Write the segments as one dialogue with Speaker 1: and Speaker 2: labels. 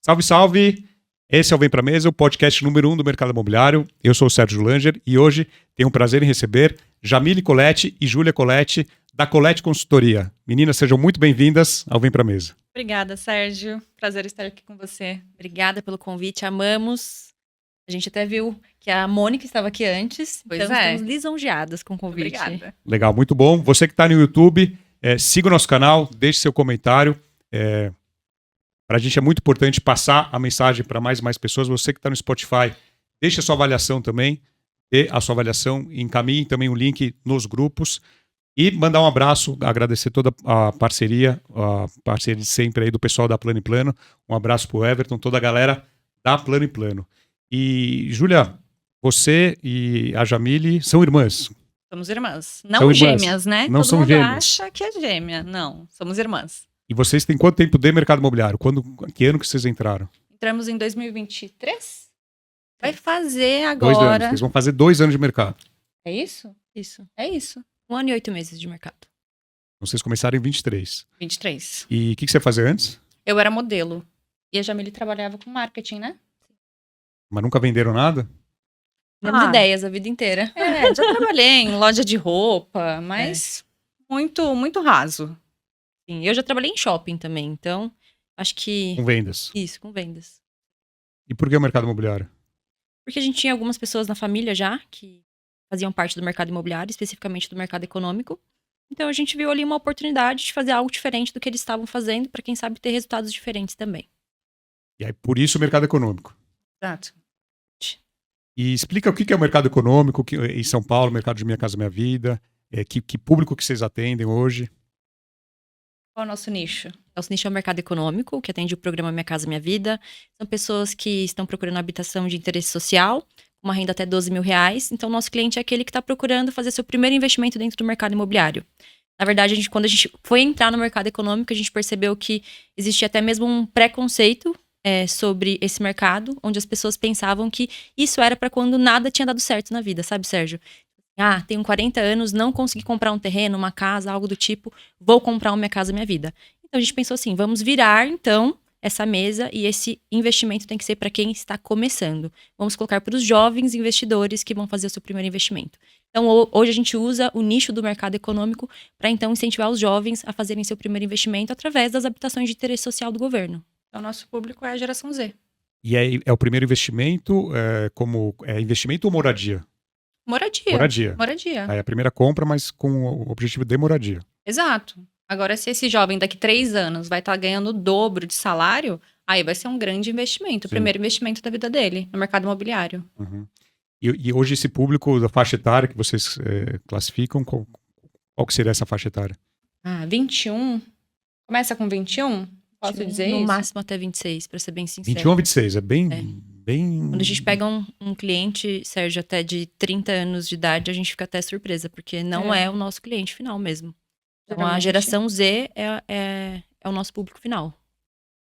Speaker 1: Salve, salve! Esse é o Vem Pra Mesa, o podcast número 1 do mercado imobiliário. Eu sou o Sérgio Langer e hoje tenho o prazer em receber Jamile Colletti e Júlia Colletti, da Colletti Consultoria. Meninas, sejam muito bem-vindas ao Vem Pra Mesa.
Speaker 2: Obrigada, Sérgio. Prazer estar aqui com você.
Speaker 3: Obrigada pelo convite, amamos. A gente até viu que a Mônica estava aqui antes,
Speaker 2: Pois
Speaker 3: então
Speaker 2: é.
Speaker 3: estamos lisonjeadas com o convite.
Speaker 2: Obrigada.
Speaker 1: Legal, muito bom. Você que está no YouTube, siga o nosso canal, deixe seu comentário. Para a gente é muito importante passar a mensagem para mais e mais pessoas. Você que está no Spotify, deixe a sua avaliação também, dê a sua avaliação, encaminhe também o link nos grupos e mandar um abraço, agradecer toda a parceria de sempre aí do pessoal da Plano e Plano. Um abraço para o Everton, toda a galera da Plano e Plano. E, Júlia, você e a Jamile são irmãs.
Speaker 2: Somos irmãs. Não
Speaker 1: São irmãs.
Speaker 2: gêmeas, né?
Speaker 1: Não
Speaker 2: Todo
Speaker 1: são
Speaker 2: mundo
Speaker 1: gêmeas.
Speaker 2: acha que é gêmea. Não, somos irmãs.
Speaker 1: E vocês têm quanto tempo de mercado imobiliário? Que ano que vocês entraram?
Speaker 2: Entramos em 2023? Vai fazer
Speaker 1: 2 anos.
Speaker 2: agora.
Speaker 1: Vocês vão fazer 2 anos de mercado.
Speaker 2: É isso?
Speaker 3: Isso.
Speaker 2: É isso.
Speaker 3: 1 ano e 8 meses de mercado.
Speaker 1: Então, vocês começaram em 23.
Speaker 2: 23.
Speaker 1: E o que você fazia antes?
Speaker 2: Eu era modelo. E a Jamile trabalhava com marketing, né?
Speaker 1: Mas nunca venderam nada?
Speaker 3: Temos
Speaker 2: Ah.
Speaker 3: ideias a vida inteira.
Speaker 2: É, já trabalhei em loja de roupa, mas muito, muito raso.
Speaker 3: Sim, eu já trabalhei em shopping também, então acho que...
Speaker 1: Com vendas.
Speaker 3: Isso, com vendas.
Speaker 1: E por que o mercado imobiliário?
Speaker 3: Porque a gente tinha algumas pessoas na família já que faziam parte do mercado imobiliário, especificamente do mercado econômico. Então a gente viu ali uma oportunidade de fazer algo diferente do que eles estavam fazendo, para quem sabe ter resultados diferentes também.
Speaker 1: E aí, por isso o mercado econômico.
Speaker 2: Exato.
Speaker 1: E explica o que é o mercado econômico em São Paulo, mercado de Minha Casa Minha Vida, que público que vocês atendem hoje.
Speaker 2: Qual é o nosso nicho?
Speaker 3: Nosso nicho é o mercado econômico, que atende o programa Minha Casa Minha Vida. São pessoas que estão procurando habitação de interesse social, uma renda até R$12 mil. Então, nosso cliente é aquele que está procurando fazer seu primeiro investimento dentro do mercado imobiliário. Na verdade, quando a gente foi entrar no mercado econômico, a gente percebeu que existia até mesmo um preconceito sobre esse mercado, onde as pessoas pensavam que isso era para quando nada tinha dado certo na vida, sabe, Sérgio? Ah, tenho 40 anos, não consegui comprar um terreno, uma casa, algo do tipo, vou comprar uma Minha Casa Minha Vida. Então a gente pensou assim, vamos virar então essa mesa e esse investimento tem que ser para quem está começando. Vamos colocar para os jovens investidores que vão fazer o seu primeiro investimento. Então hoje a gente usa o nicho do mercado econômico para então incentivar os jovens a fazerem seu primeiro investimento através das habitações de interesse social do governo.
Speaker 2: Então, nosso público é a geração Z.
Speaker 1: E é o primeiro investimento, investimento ou moradia?
Speaker 2: Moradia.
Speaker 1: Aí a primeira compra, mas com o objetivo de moradia.
Speaker 2: Exato. Agora, se esse jovem daqui 3 anos vai estar ganhando o dobro de salário, aí vai ser um grande investimento. O
Speaker 1: Sim.
Speaker 2: primeiro investimento da vida dele, no mercado imobiliário.
Speaker 1: Uhum. E hoje esse público da faixa etária que vocês classificam, qual que seria essa faixa etária?
Speaker 2: 21? Começa com 21? Posso dizer
Speaker 3: no
Speaker 2: isso?
Speaker 3: máximo até 26, para ser bem sincero.
Speaker 1: 21 a 26, é bem...
Speaker 3: Quando a gente pega um cliente, Sérgio, até de 30 anos de idade, a gente fica até surpresa, porque não é o nosso cliente final mesmo. Então, a geração Z é o nosso público final.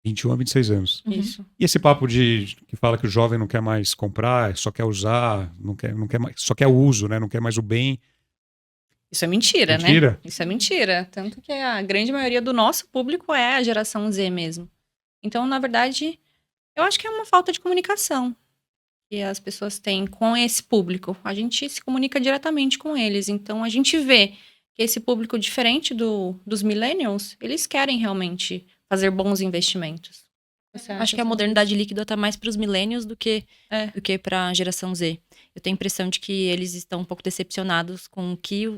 Speaker 1: 21 a 26 anos.
Speaker 2: Isso.
Speaker 1: E esse papo que fala que o jovem não quer mais comprar, só quer usar, não quer mais, só quer o uso, né? Não quer mais o bem.
Speaker 2: Isso é mentira,
Speaker 1: Mentira?
Speaker 2: né? Isso é mentira. Tanto que a grande maioria do nosso público é a geração Z mesmo. Então, na verdade, eu acho que é uma falta de comunicação que as pessoas têm com esse público. A gente se comunica diretamente com eles. Então, a gente vê que esse público, diferente dos millennials, eles querem realmente fazer bons investimentos.
Speaker 3: Acho que a modernidade líquida está mais para os millennials do que para a geração Z. Eu tenho a impressão de que eles estão um pouco decepcionados com o que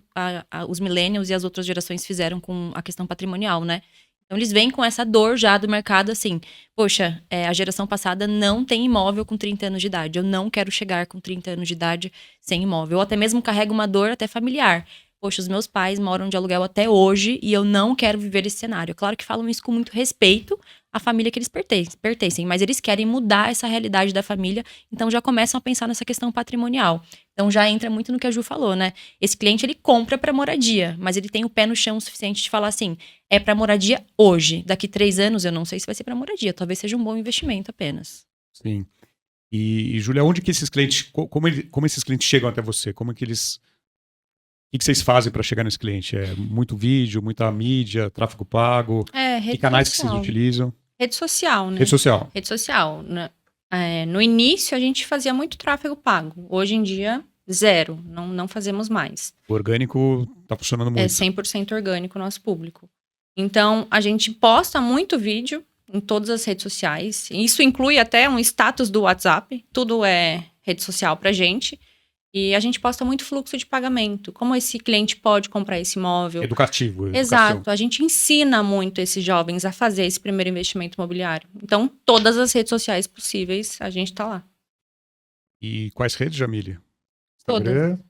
Speaker 3: os millennials e as outras gerações fizeram com a questão patrimonial, né? Então, eles vêm com essa dor já do mercado, assim, poxa, a geração passada não tem imóvel com 30 anos de idade. Eu não quero chegar com 30 anos de idade sem imóvel. Ou até mesmo carrego uma dor até familiar. Poxa, os meus pais moram de aluguel até hoje e eu não quero viver esse cenário. Claro que falam isso com muito respeito à família que eles pertencem, mas eles querem mudar essa realidade da família, então já começam a pensar nessa questão patrimonial. Então já entra muito no que a Ju falou, né? Esse cliente, ele compra para moradia, mas ele tem o pé no chão o suficiente de falar assim, é para moradia hoje. Daqui 3 anos eu não sei se vai ser para moradia, talvez seja um bom investimento apenas.
Speaker 1: Sim. E Júlia, onde que esses clientes, como esses clientes chegam até você? Como é que eles... O que vocês fazem para chegar nesse cliente? É muito vídeo, muita mídia, tráfego pago?
Speaker 2: Rede
Speaker 1: Que canais que
Speaker 2: social.
Speaker 1: vocês utilizam?
Speaker 2: Rede social, né?
Speaker 1: Rede social.
Speaker 2: Rede social. No início, a gente fazia muito tráfego pago. Hoje em dia, zero. Não fazemos mais.
Speaker 1: O orgânico tá funcionando muito.
Speaker 2: É 100% orgânico o nosso público. Então, a gente posta muito vídeo em todas as redes sociais. Isso inclui até um status do WhatsApp. Tudo é rede social pra gente. E a gente posta muito fluxo de pagamento. Como esse cliente pode comprar esse imóvel.
Speaker 1: Educativo. Educação.
Speaker 2: Exato. A gente ensina muito esses jovens a fazer esse primeiro investimento imobiliário. Então, todas as redes sociais possíveis, a gente tá lá.
Speaker 1: E quais redes, Jamile?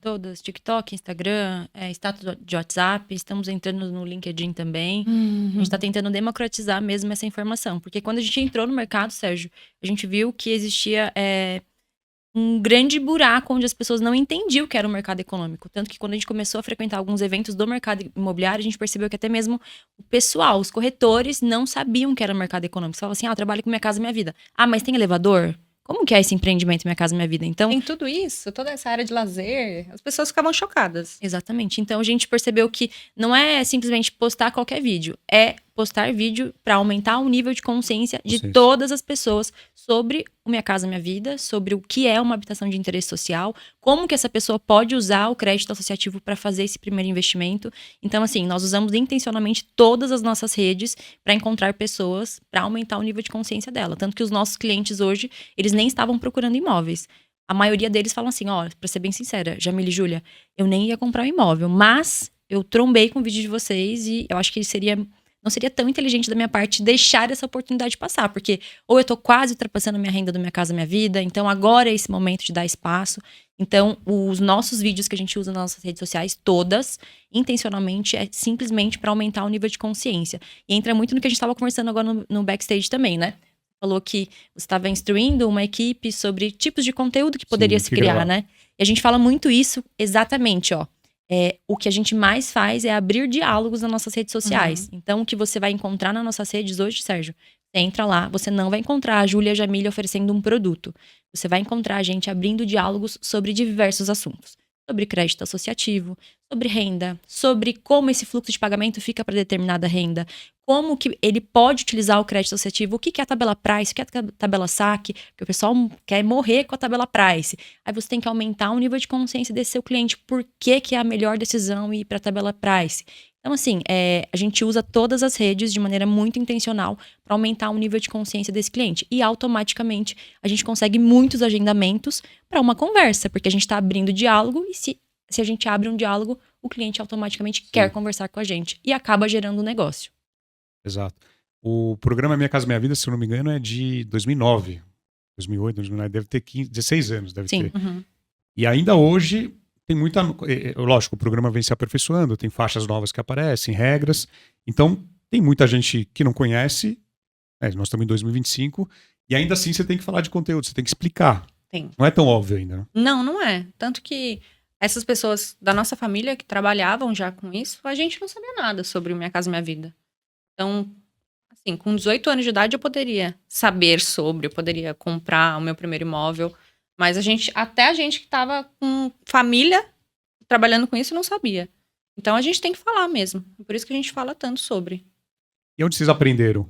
Speaker 3: Todas. TikTok, Instagram, status de WhatsApp. Estamos entrando no LinkedIn também.
Speaker 2: Uhum.
Speaker 3: A gente está tentando democratizar mesmo essa informação. Porque quando a gente entrou no mercado, Sérgio, a gente viu que existia um grande buraco onde as pessoas não entendiam o que era o mercado econômico. Tanto que quando a gente começou a frequentar alguns eventos do mercado imobiliário, a gente percebeu que até mesmo o pessoal, os corretores, não sabiam o que era o mercado econômico. Você falava assim, eu trabalho com Minha Casa Minha Vida. Ah, mas tem elevador? Como que é esse empreendimento Minha Casa Minha Vida? Então,
Speaker 2: Tem tudo isso, toda essa área de lazer, as pessoas ficavam chocadas.
Speaker 3: exatamente. Então a gente percebeu que não é simplesmente postar qualquer vídeo, é postar vídeo para aumentar o nível de consciência de todas as pessoas sobre o Minha Casa Minha Vida, sobre o que é uma habitação de interesse social, como que essa pessoa pode usar o crédito associativo para fazer esse primeiro investimento. Então, assim, nós usamos intencionalmente todas as nossas redes para encontrar pessoas, para aumentar o nível de consciência dela. Tanto que os nossos clientes hoje, eles nem estavam procurando imóveis. A maioria deles falam assim, ó, pra ser bem sincera, Jamile e Júlia, eu nem ia comprar um imóvel, mas eu trombei com o vídeo de vocês e eu acho que não seria tão inteligente da minha parte deixar essa oportunidade passar, porque ou eu tô quase ultrapassando a minha renda do Minha Casa Minha Vida, então agora é esse momento de dar espaço. Então, os nossos vídeos que a gente usa nas nossas redes sociais, todas, intencionalmente, é simplesmente para aumentar o nível de consciência. E entra muito no que a gente estava conversando agora no backstage também, né? Falou que você estava instruindo uma equipe sobre tipos de conteúdo que poderia se criar, né? E a gente fala muito isso exatamente, ó. O que a gente mais faz é abrir diálogos nas nossas redes sociais.
Speaker 2: Uhum.
Speaker 3: Então, o que você vai encontrar nas nossas redes hoje, Sérgio, você entra lá, você não vai encontrar a Júlia e a Jamile oferecendo um produto. Você vai encontrar a gente abrindo diálogos sobre diversos assuntos. Sobre crédito associativo, sobre renda, sobre como esse fluxo de pagamento fica para determinada renda, como que ele pode utilizar o crédito associativo, o que é a tabela price, o que é a tabela saque, porque o pessoal quer morrer com a tabela price. Aí você tem que aumentar o nível de consciência desse seu cliente, por que é a melhor decisão ir para a tabela price. Então, assim, a gente usa todas as redes de maneira muito intencional para aumentar o nível de consciência desse cliente. E automaticamente a gente consegue muitos agendamentos para uma conversa, porque a gente está abrindo diálogo e se a gente abre um diálogo, o cliente automaticamente quer conversar com a gente e acaba gerando um negócio.
Speaker 1: Exato. O programa Minha Casa Minha Vida, se eu não me engano, é de 2009. 2008, 2009, deve ter 16 anos, deve ter.
Speaker 2: Uhum.
Speaker 1: E ainda hoje tem muita... Lógico, o programa vem se aperfeiçoando, tem faixas novas que aparecem, regras. Então, tem muita gente que não conhece. Nós estamos em 2025. E ainda assim, você tem que falar de conteúdo, você tem que explicar.
Speaker 2: Tem.
Speaker 1: Não é tão óbvio ainda, né?
Speaker 2: Não é. Tanto que essas pessoas da nossa família que trabalhavam já com isso, a gente não sabia nada sobre o Minha Casa Minha Vida. Então, assim, com 18 anos de idade eu poderia saber sobre, eu poderia comprar o meu primeiro imóvel, mas até a gente que estava com família trabalhando com isso não sabia. Então a gente tem que falar mesmo. Por isso que a gente fala tanto sobre.
Speaker 1: E onde vocês aprenderam?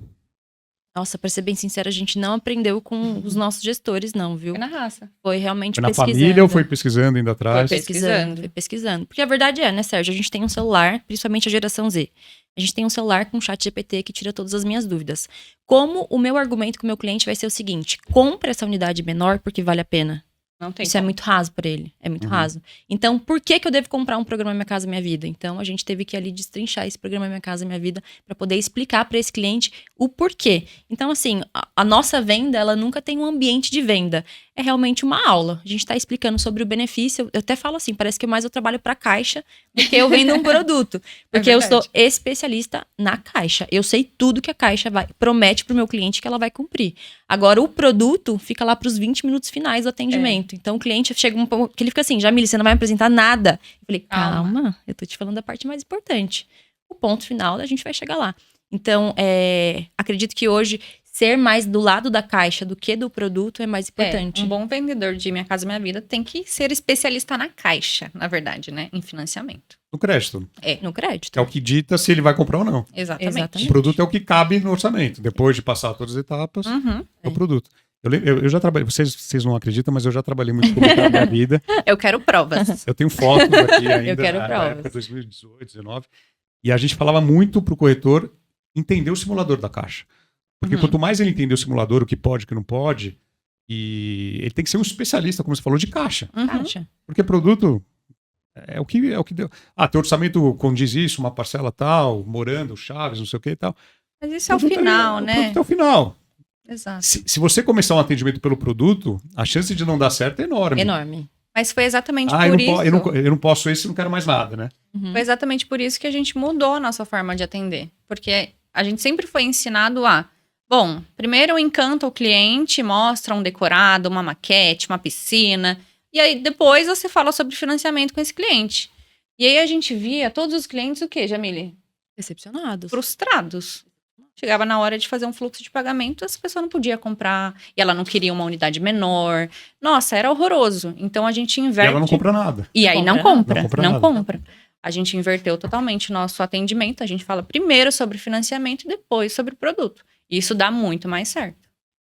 Speaker 3: Nossa, pra ser bem sincera, a gente não aprendeu com os nossos gestores, não, viu?
Speaker 2: Foi na raça.
Speaker 3: Foi realmente
Speaker 1: Foi na
Speaker 3: pesquisando.
Speaker 1: família ou foi pesquisando indo atrás?
Speaker 2: Foi pesquisando.
Speaker 3: Foi pesquisando. Porque a verdade é, né, Sérgio? A gente tem um celular, principalmente a geração Z. A gente tem um celular com chat GPT que tira todas as minhas dúvidas. Como o meu argumento com o meu cliente vai ser o seguinte: compre essa unidade menor porque vale a pena.
Speaker 2: Não tem
Speaker 3: Isso
Speaker 2: como.
Speaker 3: é muito raso para ele. É muito raso. Então, por que eu devo comprar um programa Minha Casa Minha Vida? Então, a gente teve que ali destrinchar esse programa Minha Casa Minha Vida para poder explicar para esse cliente o porquê. Então, assim, a nossa venda, ela nunca tem um ambiente de venda. É realmente uma aula. A gente está explicando sobre o benefício. Eu até falo assim, parece que mais eu trabalho para a Caixa do que eu vendo um produto. Porque eu sou especialista na Caixa. Eu sei tudo que a Caixa promete para o meu cliente que ela vai cumprir. Agora, o produto fica lá para os 20 minutos finais do atendimento. Então, o cliente chega que ele fica assim, Jamile, você não vai me apresentar nada. Eu falei, calma, eu tô te falando da parte mais importante. O ponto final, a gente vai chegar lá. Então, acredito que hoje, ser mais do lado da caixa do que do produto é mais importante.
Speaker 2: Um bom vendedor de Minha Casa Minha Vida tem que ser especialista na caixa, na verdade, né? Em financiamento.
Speaker 1: No crédito.
Speaker 3: No crédito.
Speaker 1: Que é o que dita se ele vai comprar ou não.
Speaker 2: Exatamente.
Speaker 1: O produto é o que cabe no orçamento. Depois de passar todas as etapas, é o produto. Eu já trabalhei, vocês não acreditam, mas eu já trabalhei muito com na minha vida.
Speaker 2: Eu quero provas.
Speaker 1: Eu tenho fotos aqui ainda.
Speaker 3: Eu quero
Speaker 1: na
Speaker 3: provas.
Speaker 1: época 2018, 2019. E a gente falava muito pro corretor entender o simulador da caixa. Porque quanto mais ele entender o simulador, o que pode, o que não pode, e ele tem que ser um especialista, como você falou, de caixa.
Speaker 3: Caixa.
Speaker 1: Porque produto é o que deu. Teu orçamento condiz isso, uma parcela tal, morando, chaves, não sei o que e tal.
Speaker 2: Mas isso é o final,
Speaker 1: O
Speaker 2: né?
Speaker 1: produto é o final.
Speaker 2: Exato.
Speaker 1: Se você começar um atendimento pelo produto, a chance de não dar certo é enorme.
Speaker 3: Enorme.
Speaker 2: Mas foi exatamente
Speaker 1: eu
Speaker 2: por
Speaker 1: não,
Speaker 2: isso.
Speaker 1: eu não posso esse, não quero mais nada, né?
Speaker 2: Foi exatamente por isso que a gente mudou a nossa forma de atender. Porque a gente sempre foi ensinado bom, primeiro encanta o cliente, mostra um decorado, uma maquete, uma piscina. E aí depois você fala sobre financiamento com esse cliente. E aí a gente via todos os clientes o quê, Jamile?
Speaker 3: Decepcionados.
Speaker 2: Frustrados. Chegava na hora de fazer um fluxo de pagamento, essa pessoa não podia comprar. E ela não queria uma unidade menor. Nossa, era horroroso. Então a gente inverte.
Speaker 1: E ela não compra nada.
Speaker 2: E aí não compra.
Speaker 1: Não compra nada.
Speaker 2: A gente inverteu totalmente o nosso atendimento. A gente fala primeiro sobre financiamento e depois sobre produto. E isso dá muito mais certo.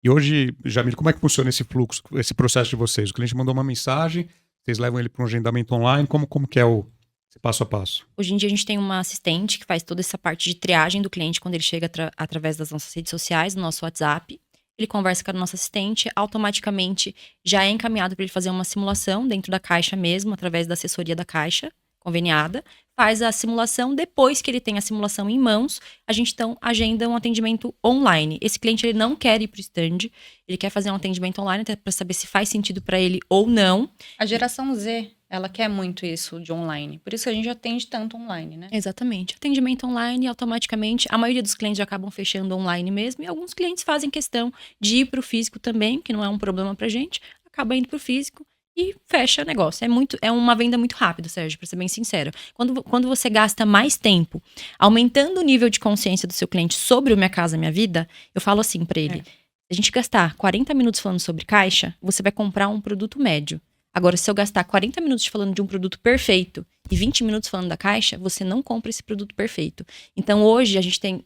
Speaker 1: E hoje, Jamile, como é que funciona esse fluxo, esse processo de vocês? O cliente mandou uma mensagem, vocês levam ele para um agendamento online, como que é esse passo a passo?
Speaker 3: Hoje em dia a gente tem uma assistente que faz toda essa parte de triagem do cliente quando ele chega através das nossas redes sociais, no nosso WhatsApp. Ele conversa com a nossa assistente, automaticamente já é encaminhado para ele fazer uma simulação dentro da caixa mesmo, através da assessoria da caixa conveniada. Faz a simulação, depois que ele tem a simulação em mãos, a gente então agenda um atendimento online. Esse cliente ele não quer ir para o stand, ele quer fazer um atendimento online até para saber se faz sentido para ele ou não.
Speaker 2: A geração Z, ela quer muito isso de online. Por isso que a gente atende tanto online, né?
Speaker 3: Exatamente. Atendimento online, automaticamente, a maioria dos clientes já acabam fechando online mesmo, e alguns clientes fazem questão de ir para o físico também, que não é um problema pra gente, acaba indo para o físico e fecha o negócio. É uma venda muito rápida, Sérgio, para ser bem sincero. Quando você gasta mais tempo aumentando o nível de consciência do seu cliente sobre o Minha Casa Minha Vida, eu falo assim para ele, se a gente gastar 40 minutos falando sobre caixa, você vai comprar um produto médio. Agora, se eu gastar 40 minutos falando de um produto perfeito e 20 minutos falando da caixa, você não compra esse produto perfeito. Então, hoje, a gente tem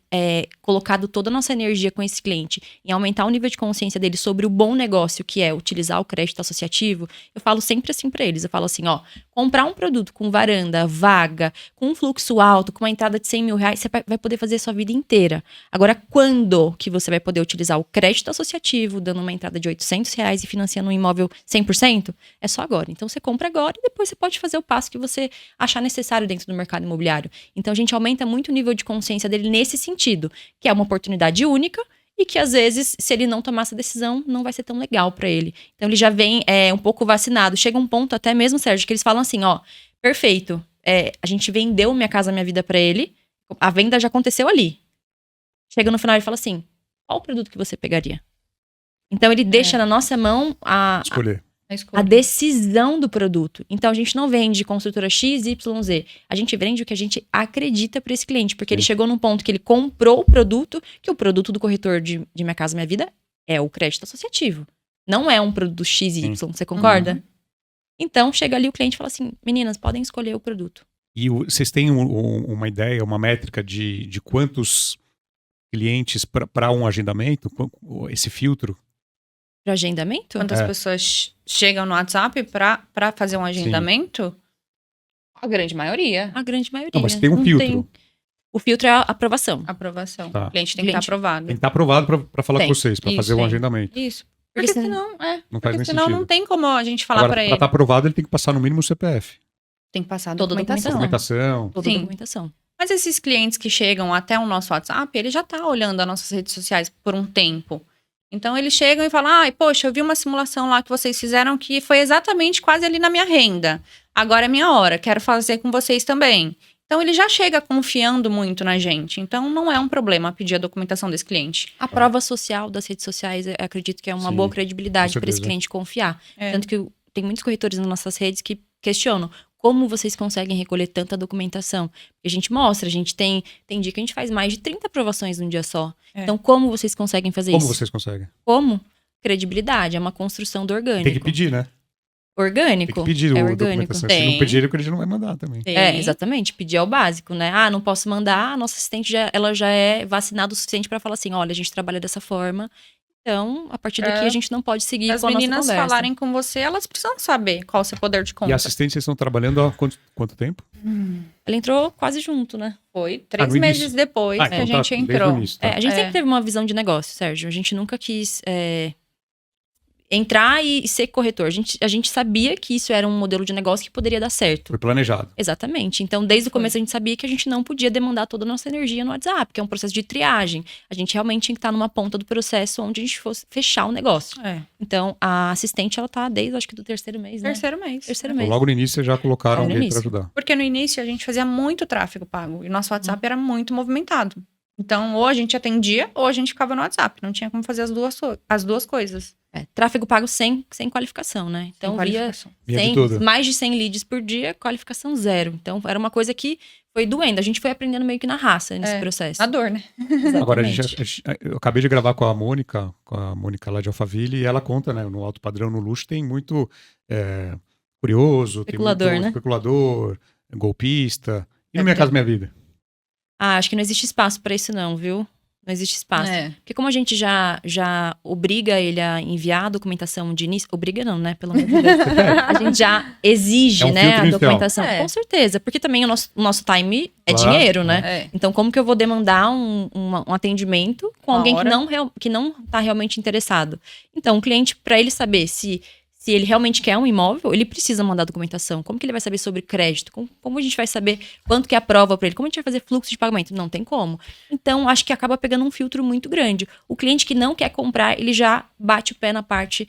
Speaker 3: colocado toda a nossa energia com esse cliente em aumentar o nível de consciência dele sobre o bom negócio, que é utilizar o crédito associativo. Eu falo sempre assim para eles, eu falo assim, comprar um produto com varanda, vaga, com um fluxo alto, com uma entrada de 100 mil reais, você vai poder fazer a sua vida inteira. Agora, quando que você vai poder utilizar o crédito associativo, dando uma entrada de 800 reais e financiando um imóvel 100%? É só agora. Então, você compra agora e depois você pode fazer o passo que você achar necessário dentro do mercado imobiliário. Então, a gente aumenta muito o nível de consciência dele nesse sentido, que é uma oportunidade única e que, às vezes, se ele não tomar essa decisão, não vai ser tão legal para ele. Então, ele já vem um pouco vacinado. Chega um ponto até mesmo, Sérgio, que eles falam assim, perfeito, a gente vendeu Minha Casa Minha Vida para ele, a venda já aconteceu ali. Chega no final e fala assim, qual o produto que você pegaria? Então, ele deixa na nossa mão
Speaker 1: Escolher.
Speaker 3: a decisão do produto. Então, a gente não vende construtora X, Y, Z. A gente vende o que a gente acredita para esse cliente. Porque ele chegou num ponto que ele comprou o produto, que o produto do corretor de Minha Casa Minha Vida é o crédito associativo. Não é um produto X e Y, você concorda? Então, chega ali o cliente e fala assim, meninas, podem escolher o produto.
Speaker 1: E vocês têm uma ideia, uma métrica de quantos clientes para um agendamento, esse filtro?
Speaker 3: Para agendamento?
Speaker 2: Quantas pessoas chegam no WhatsApp para fazer um agendamento? A grande maioria.
Speaker 3: A grande maioria.
Speaker 1: Não, mas tem um filtro.
Speaker 3: O filtro é a aprovação.
Speaker 2: Aprovação.
Speaker 1: Tá.
Speaker 2: O cliente tem que estar aprovado.
Speaker 1: Tem que estar aprovado para falar com vocês, para fazer um agendamento.
Speaker 2: Isso.
Speaker 3: Porque
Speaker 2: Porque senão,
Speaker 1: Não faz nem
Speaker 2: senão
Speaker 1: sentido.
Speaker 2: não tem como a gente falar
Speaker 1: Agora,
Speaker 2: para ele.
Speaker 1: para estar aprovado, ele tem que passar no mínimo o CPF.
Speaker 2: Tem que passar a
Speaker 3: Toda a
Speaker 2: documentação.
Speaker 1: Documentação.
Speaker 3: Toda a
Speaker 2: Sim.
Speaker 3: documentação.
Speaker 2: Mas esses clientes que chegam até o nosso WhatsApp, ele já está olhando as nossas redes sociais por um tempo. Então, eles chegam e falam, poxa, eu vi uma simulação lá que vocês fizeram que foi exatamente quase ali na minha renda. Agora é minha hora, quero fazer com vocês também. Então, ele já chega confiando muito na gente. Então, não é um problema pedir a documentação desse cliente.
Speaker 3: A prova social das redes sociais, eu acredito que é uma boa credibilidade para esse cliente confiar. Tanto que tem muitos corretores nas nossas redes que questionam como vocês conseguem recolher tanta documentação? Porque a gente mostra, a gente tem dia que a gente faz mais de 30 aprovações num dia só.
Speaker 2: É.
Speaker 3: Então, como vocês conseguem fazer
Speaker 1: Como
Speaker 3: isso?
Speaker 1: vocês conseguem?
Speaker 3: Como? Credibilidade, é uma construção do orgânico.
Speaker 1: Tem que pedir, né?
Speaker 3: Orgânico.
Speaker 1: Tem que pedir
Speaker 3: é
Speaker 1: a
Speaker 3: orgânico.
Speaker 1: documentação. Se não pedir, o cliente não vai mandar também.
Speaker 3: É, exatamente. Pedir é o básico, né? Ah, não posso mandar, a nossa assistente ela já é vacinada o suficiente para falar assim, olha, a gente trabalha dessa forma, então, a partir daqui a gente não pode seguir
Speaker 2: As
Speaker 3: com a nossa
Speaker 2: meninas
Speaker 3: conversa.
Speaker 2: falarem com você, elas precisam saber qual o seu poder de compra.
Speaker 1: E a assistente, vocês estão trabalhando há quanto tempo?
Speaker 3: Ela entrou quase junto, né?
Speaker 2: Foi 3
Speaker 1: no
Speaker 2: meses
Speaker 1: início.
Speaker 2: depois que a
Speaker 1: então
Speaker 2: gente
Speaker 1: desde
Speaker 2: entrou.
Speaker 1: o início, tá.
Speaker 3: É, a gente
Speaker 2: É.
Speaker 3: sempre teve uma visão de negócio, Sérgio. A gente nunca quis entrar e ser corretor. A gente sabia que isso era um modelo de negócio que poderia dar certo.
Speaker 1: Foi planejado.
Speaker 3: Exatamente. Então, desde o começo a gente sabia que a gente não podia demandar toda a nossa energia no WhatsApp, que é um processo de triagem. A gente realmente tinha que estar numa ponta do processo onde a gente fosse fechar o negócio.
Speaker 2: É.
Speaker 3: Então, a assistente, ela tá desde, acho que do terceiro mês, né?
Speaker 2: Terceiro mês.
Speaker 3: Terceiro
Speaker 1: Então,
Speaker 3: mês.
Speaker 1: logo no início, vocês já colocaram
Speaker 3: Logo no
Speaker 1: alguém para
Speaker 3: início.
Speaker 1: ajudar.
Speaker 2: Porque no início a gente fazia muito tráfego pago. E nosso WhatsApp era muito movimentado. Então, ou a gente atendia, ou a gente ficava no WhatsApp. Não tinha como fazer as duas coisas.
Speaker 3: É, tráfego pago sem qualificação, né? Então,
Speaker 2: Sem qualificação.
Speaker 1: Via de tudo.
Speaker 3: mais de 100 leads por dia, qualificação zero. Então, era uma coisa que foi doendo. A gente foi aprendendo meio que na raça nesse processo.
Speaker 2: Na dor, né?
Speaker 1: Agora,
Speaker 3: Exatamente.
Speaker 1: eu acabei de gravar com a Mônica lá de Alphaville, e ela conta, né? No alto padrão, no luxo, tem muito curioso,
Speaker 3: Especulador,
Speaker 1: tem muito
Speaker 3: né?
Speaker 1: especulador, golpista. E no Minha Casa Minha Vida?
Speaker 3: Ah, acho que não existe espaço pra isso não, viu? Não existe espaço.
Speaker 2: É.
Speaker 3: Porque como a gente já obriga ele a enviar a documentação de início... Obriga não, né? Pelo amor de Deus. A gente já exige,
Speaker 1: É um
Speaker 3: né,
Speaker 1: filtro
Speaker 3: a
Speaker 1: inicial.
Speaker 3: documentação.
Speaker 2: É.
Speaker 3: Com certeza. Porque também o nosso time é
Speaker 1: Claro,
Speaker 3: dinheiro, né?
Speaker 2: É.
Speaker 3: Então, como que eu vou demandar um atendimento com
Speaker 2: Uma
Speaker 3: alguém
Speaker 2: hora.
Speaker 3: que não tá realmente interessado? Então, o cliente, para ele saber se ele realmente quer um imóvel, ele precisa mandar documentação. Como que ele vai saber sobre crédito? Como a gente vai saber quanto que é a prova para ele? Como a gente vai fazer fluxo de pagamento? Não tem como. Então, acho que acaba pegando um filtro muito grande. O cliente que não quer comprar, ele já bate o pé na parte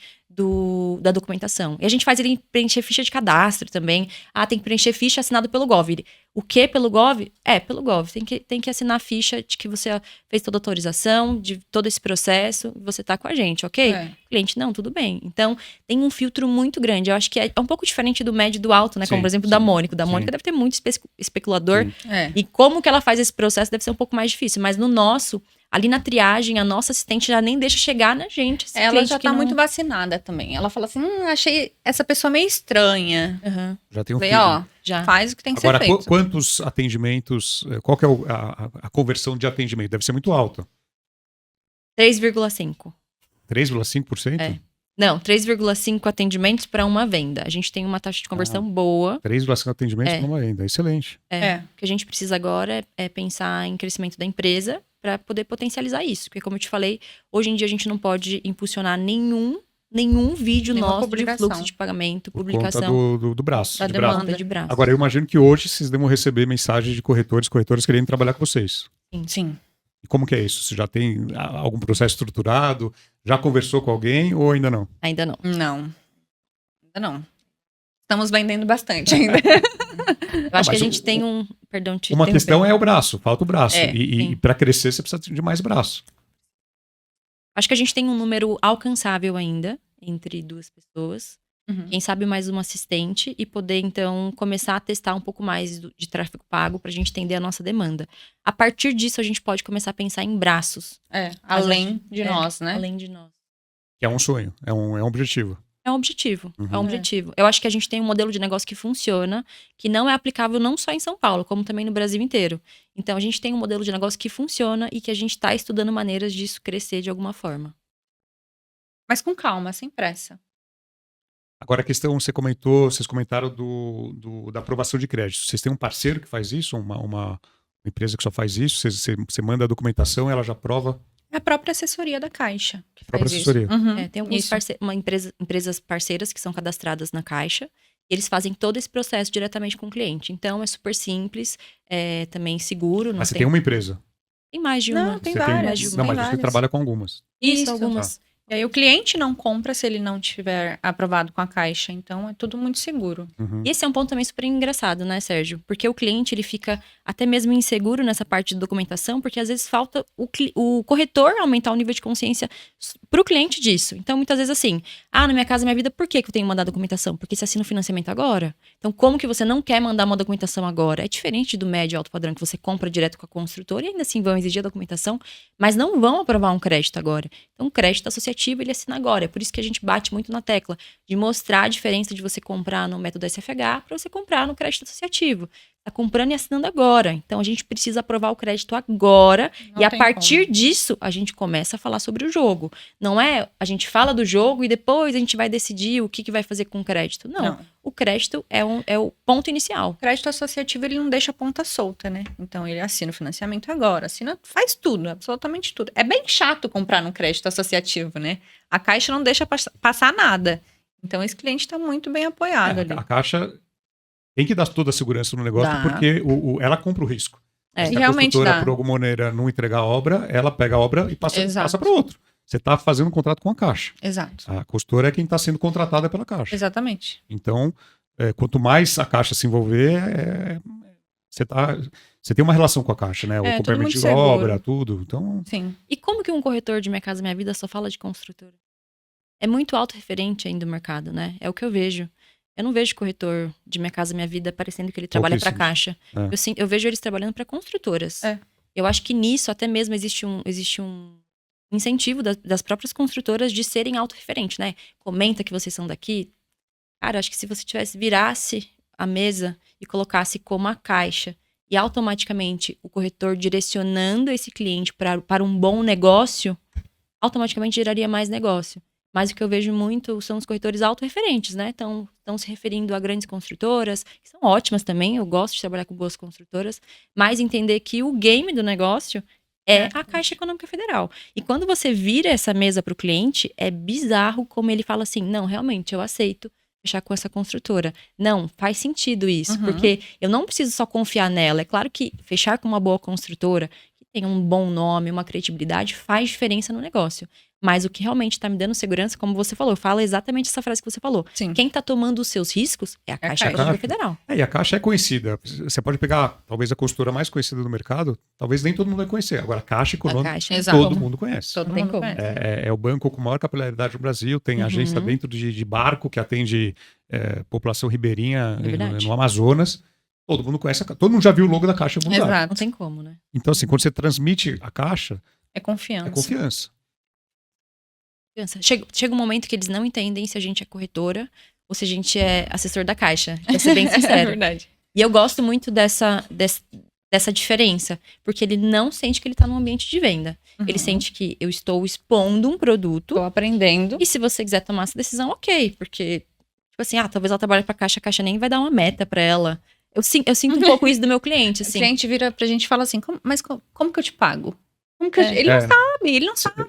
Speaker 3: da documentação. E a gente faz ele preencher ficha de cadastro também. Ah, tem que preencher ficha assinado pelo Gov. O que pelo Gov? É, pelo Gov. Tem que assinar a ficha de que você fez toda a autorização, de todo esse processo, você tá com a gente, ok?
Speaker 2: É.
Speaker 3: Cliente, não, tudo bem. Então, tem um filtro muito grande. Eu acho que é um pouco diferente do médio e do alto, né?
Speaker 1: Sim,
Speaker 3: Como, por exemplo,
Speaker 1: sim,
Speaker 3: da Mônica. Da
Speaker 1: sim.
Speaker 3: Mônica deve ter muito especulador.
Speaker 1: Sim.
Speaker 2: É.
Speaker 3: E como que ela faz esse processo deve ser um pouco mais difícil. Mas no nosso, ali na triagem, a nossa assistente já nem deixa chegar na gente. esse
Speaker 2: Ela
Speaker 3: cliente
Speaker 2: já
Speaker 3: que
Speaker 2: tá
Speaker 3: não-
Speaker 2: muito vacinada também. Ela fala assim, achei essa pessoa meio estranha.
Speaker 3: Aham,
Speaker 1: Já tem um
Speaker 2: Falei,
Speaker 1: filho.
Speaker 2: ó,
Speaker 3: já.
Speaker 2: faz o que tem que
Speaker 1: Agora,
Speaker 2: ser feito.
Speaker 1: quantos atendimentos, qual que é a conversão de atendimento? Deve ser muito alta.
Speaker 3: 3,5.
Speaker 1: 3,5%?
Speaker 3: É. Não, 3,5 atendimentos para uma venda. A gente tem uma taxa de conversão boa.
Speaker 1: 3,5 atendimentos
Speaker 3: É.
Speaker 1: para uma venda. Excelente.
Speaker 2: É.
Speaker 3: O que a gente precisa agora é pensar em crescimento da empresa para poder potencializar isso. Porque, como eu te falei, hoje em dia a gente não pode impulsionar nenhum vídeo
Speaker 2: Nenhuma
Speaker 3: nosso de
Speaker 2: publicação.
Speaker 3: fluxo de pagamento,
Speaker 1: Por
Speaker 3: publicação
Speaker 1: conta do braço.
Speaker 2: Da
Speaker 1: de
Speaker 2: demanda.
Speaker 1: braço.
Speaker 3: conta de braço.
Speaker 1: Agora, eu imagino que hoje vocês devem receber mensagens de corretores querendo trabalhar com vocês.
Speaker 2: Sim.
Speaker 1: E como que é isso? Você já tem algum processo estruturado? Já conversou com alguém ou ainda não?
Speaker 3: Ainda não.
Speaker 2: Não. Ainda não. Estamos vendendo bastante ainda.
Speaker 3: Eu acho que a
Speaker 1: mas
Speaker 3: gente tem um... Perdão, te
Speaker 1: Uma
Speaker 3: interromper.
Speaker 1: questão é o braço, falta o braço.
Speaker 2: É,
Speaker 1: e
Speaker 3: sim.
Speaker 1: para crescer você precisa de mais braço.
Speaker 3: Acho que a gente tem um número alcançável ainda entre duas pessoas.
Speaker 2: Uhum.
Speaker 3: Quem sabe mais uma assistente e poder, então, começar a testar um pouco mais de tráfego pago para a gente entender a nossa demanda. A partir disso, a gente pode começar a pensar em braços.
Speaker 2: É,
Speaker 3: Mas
Speaker 2: além de
Speaker 3: é,
Speaker 2: nós, né?
Speaker 3: Além de nós.
Speaker 1: Que é um sonho, é um objetivo.
Speaker 3: É um objetivo.
Speaker 1: Uhum.
Speaker 3: É um objetivo. Eu acho que a gente tem um modelo de negócio que funciona, que não é aplicável não só em São Paulo, como também no Brasil inteiro. Então, a gente tem um modelo de negócio que funciona e que a gente está estudando maneiras disso crescer de alguma forma.
Speaker 2: Mas com calma, sem pressa.
Speaker 1: Agora a questão, vocês comentaram da aprovação de crédito. Vocês têm um parceiro que faz isso? Uma empresa que só faz isso? Você manda a documentação, ela já aprova?
Speaker 2: É a própria assessoria da Caixa. Que
Speaker 1: Própria
Speaker 2: faz
Speaker 1: assessoria.
Speaker 2: Isso. Uhum.
Speaker 3: É, tem algumas
Speaker 2: Isso.
Speaker 3: empresas parceiras que são cadastradas na Caixa. E eles fazem todo esse processo diretamente com o cliente. Então, é super simples, é também seguro. Não
Speaker 1: Mas você tem uma empresa.
Speaker 3: Tem mais de
Speaker 2: Não,
Speaker 3: uma.
Speaker 2: tem
Speaker 1: Você
Speaker 2: várias.
Speaker 3: mais de uma.
Speaker 1: Não, mas
Speaker 2: tem
Speaker 1: você
Speaker 2: várias.
Speaker 1: trabalha com algumas.
Speaker 3: Isso,
Speaker 2: Isso.
Speaker 3: algumas.
Speaker 2: E aí o cliente não compra se ele não tiver aprovado com a Caixa. Então é tudo muito seguro.
Speaker 1: Uhum.
Speaker 3: E esse é um ponto também super engraçado, né, Sérgio? Porque o cliente, ele fica até mesmo inseguro nessa parte de documentação, porque às vezes falta o corretor aumentar o nível de consciência pro cliente disso. Então, muitas vezes assim, na Minha Casa Minha Vida, por que eu tenho que mandar documentação? Porque você assina o financiamento agora. Então, como que você não quer mandar uma documentação agora? É diferente do médio e alto padrão, que você compra direto com a construtora e ainda assim vão exigir a documentação, mas não vão aprovar um crédito agora. Então, o crédito associativo, ele assina agora. É por isso que a gente bate muito na tecla de mostrar a diferença de você comprar no método SFH para você comprar no crédito associativo. Tá comprando e assinando agora. Então, a gente precisa aprovar o crédito agora.
Speaker 2: Não
Speaker 3: e a
Speaker 2: tem
Speaker 3: partir
Speaker 2: como.
Speaker 3: disso, a gente começa a falar sobre o jogo. Não é a gente fala do jogo e depois a gente vai decidir o que vai fazer com o crédito. Não. O crédito é o ponto inicial.
Speaker 2: O crédito associativo, ele não deixa a ponta solta, né? Então, ele assina o financiamento agora, faz tudo, absolutamente tudo. É bem chato comprar no crédito associativo, né? A Caixa não deixa passar nada. Então, esse cliente está muito bem apoiado ali.
Speaker 1: A Caixa tem que dar toda a segurança no negócio,
Speaker 2: Dá.
Speaker 1: porque ela compra o risco.
Speaker 3: É.
Speaker 1: Se a
Speaker 2: Realmente
Speaker 1: construtora,
Speaker 2: dá.
Speaker 1: por alguma maneira, não entregar a obra, ela pega a obra e passa
Speaker 2: Exato.
Speaker 1: para outro. Você está fazendo um contrato com a Caixa.
Speaker 2: Exato.
Speaker 1: A consultora é quem está sendo contratada pela Caixa.
Speaker 2: Exatamente.
Speaker 1: Então, quanto mais a Caixa se envolver, você tem uma relação com a Caixa, né? O
Speaker 2: tudo
Speaker 1: complemento
Speaker 2: muito
Speaker 1: de
Speaker 2: seguro.
Speaker 1: obra, tudo. Então,
Speaker 2: Sim.
Speaker 3: E como que um corretor de Minha Casa Minha Vida só fala de construtora? É muito autorreferente ainda o mercado, né? É o que eu vejo. Eu não vejo corretor de Minha Casa Minha Vida parecendo que ele trabalha para Caixa. Eu vejo eles trabalhando para construtoras. Eu acho que nisso até mesmo existe um incentivo das próprias construtoras de serem autorreferentes, né? Comenta que vocês são daqui. Cara, acho que se você virasse a mesa e colocasse como a Caixa e automaticamente o corretor direcionando esse cliente para um bom negócio, automaticamente geraria mais negócio. Mas o que eu vejo muito são os corretores autorreferentes, né? Estão se referindo a grandes construtoras, que são ótimas também, eu gosto de trabalhar com boas construtoras, mas entender que o game do negócio é a Caixa Econômica Federal. E quando você vira essa mesa para o cliente, é bizarro como ele fala assim, não, realmente, eu aceito fechar com essa construtora. Não, faz sentido isso, porque eu não preciso só confiar nela. É claro que fechar com uma boa construtora, que tem um bom nome, uma credibilidade, faz diferença no negócio. Mas o que realmente está me dando segurança, como você falou, fala exatamente essa frase que você falou.
Speaker 2: Sim.
Speaker 3: Quem está tomando os seus riscos é a Caixa Econômica Federal.
Speaker 1: E a Caixa é conhecida. Você pode pegar, talvez, a consultora mais conhecida do mercado, talvez nem todo mundo vai conhecer. Agora, a Caixa Econômica, todo mundo conhece.
Speaker 2: Todo mundo conhece.
Speaker 1: É o banco com maior capilaridade no Brasil, tem agência dentro de barco que atende população ribeirinha no Amazonas. Todo mundo conhece todo mundo já viu o logo da Caixa em algum lugar.
Speaker 2: Exato.
Speaker 3: Não tem como, né?
Speaker 1: Então, assim, quando você transmite a Caixa,
Speaker 2: é confiança.
Speaker 1: É confiança.
Speaker 3: Chega um momento que eles não entendem se a gente é corretora ou se a gente é assessor da Caixa. Pra ser bem sincero.
Speaker 2: É verdade.
Speaker 3: E eu gosto muito dessa diferença, porque ele não sente que ele tá num ambiente de venda. Ele sente que eu estou expondo um produto.
Speaker 2: Estou aprendendo.
Speaker 3: E se você quiser tomar essa decisão, ok. Porque, tipo assim, talvez ela trabalhe pra Caixa, a Caixa nem vai dar uma meta pra ela. Eu sinto um pouco isso do meu cliente, assim.
Speaker 2: O cliente vira pra gente e fala assim, mas como que eu te pago? Ele não sabe.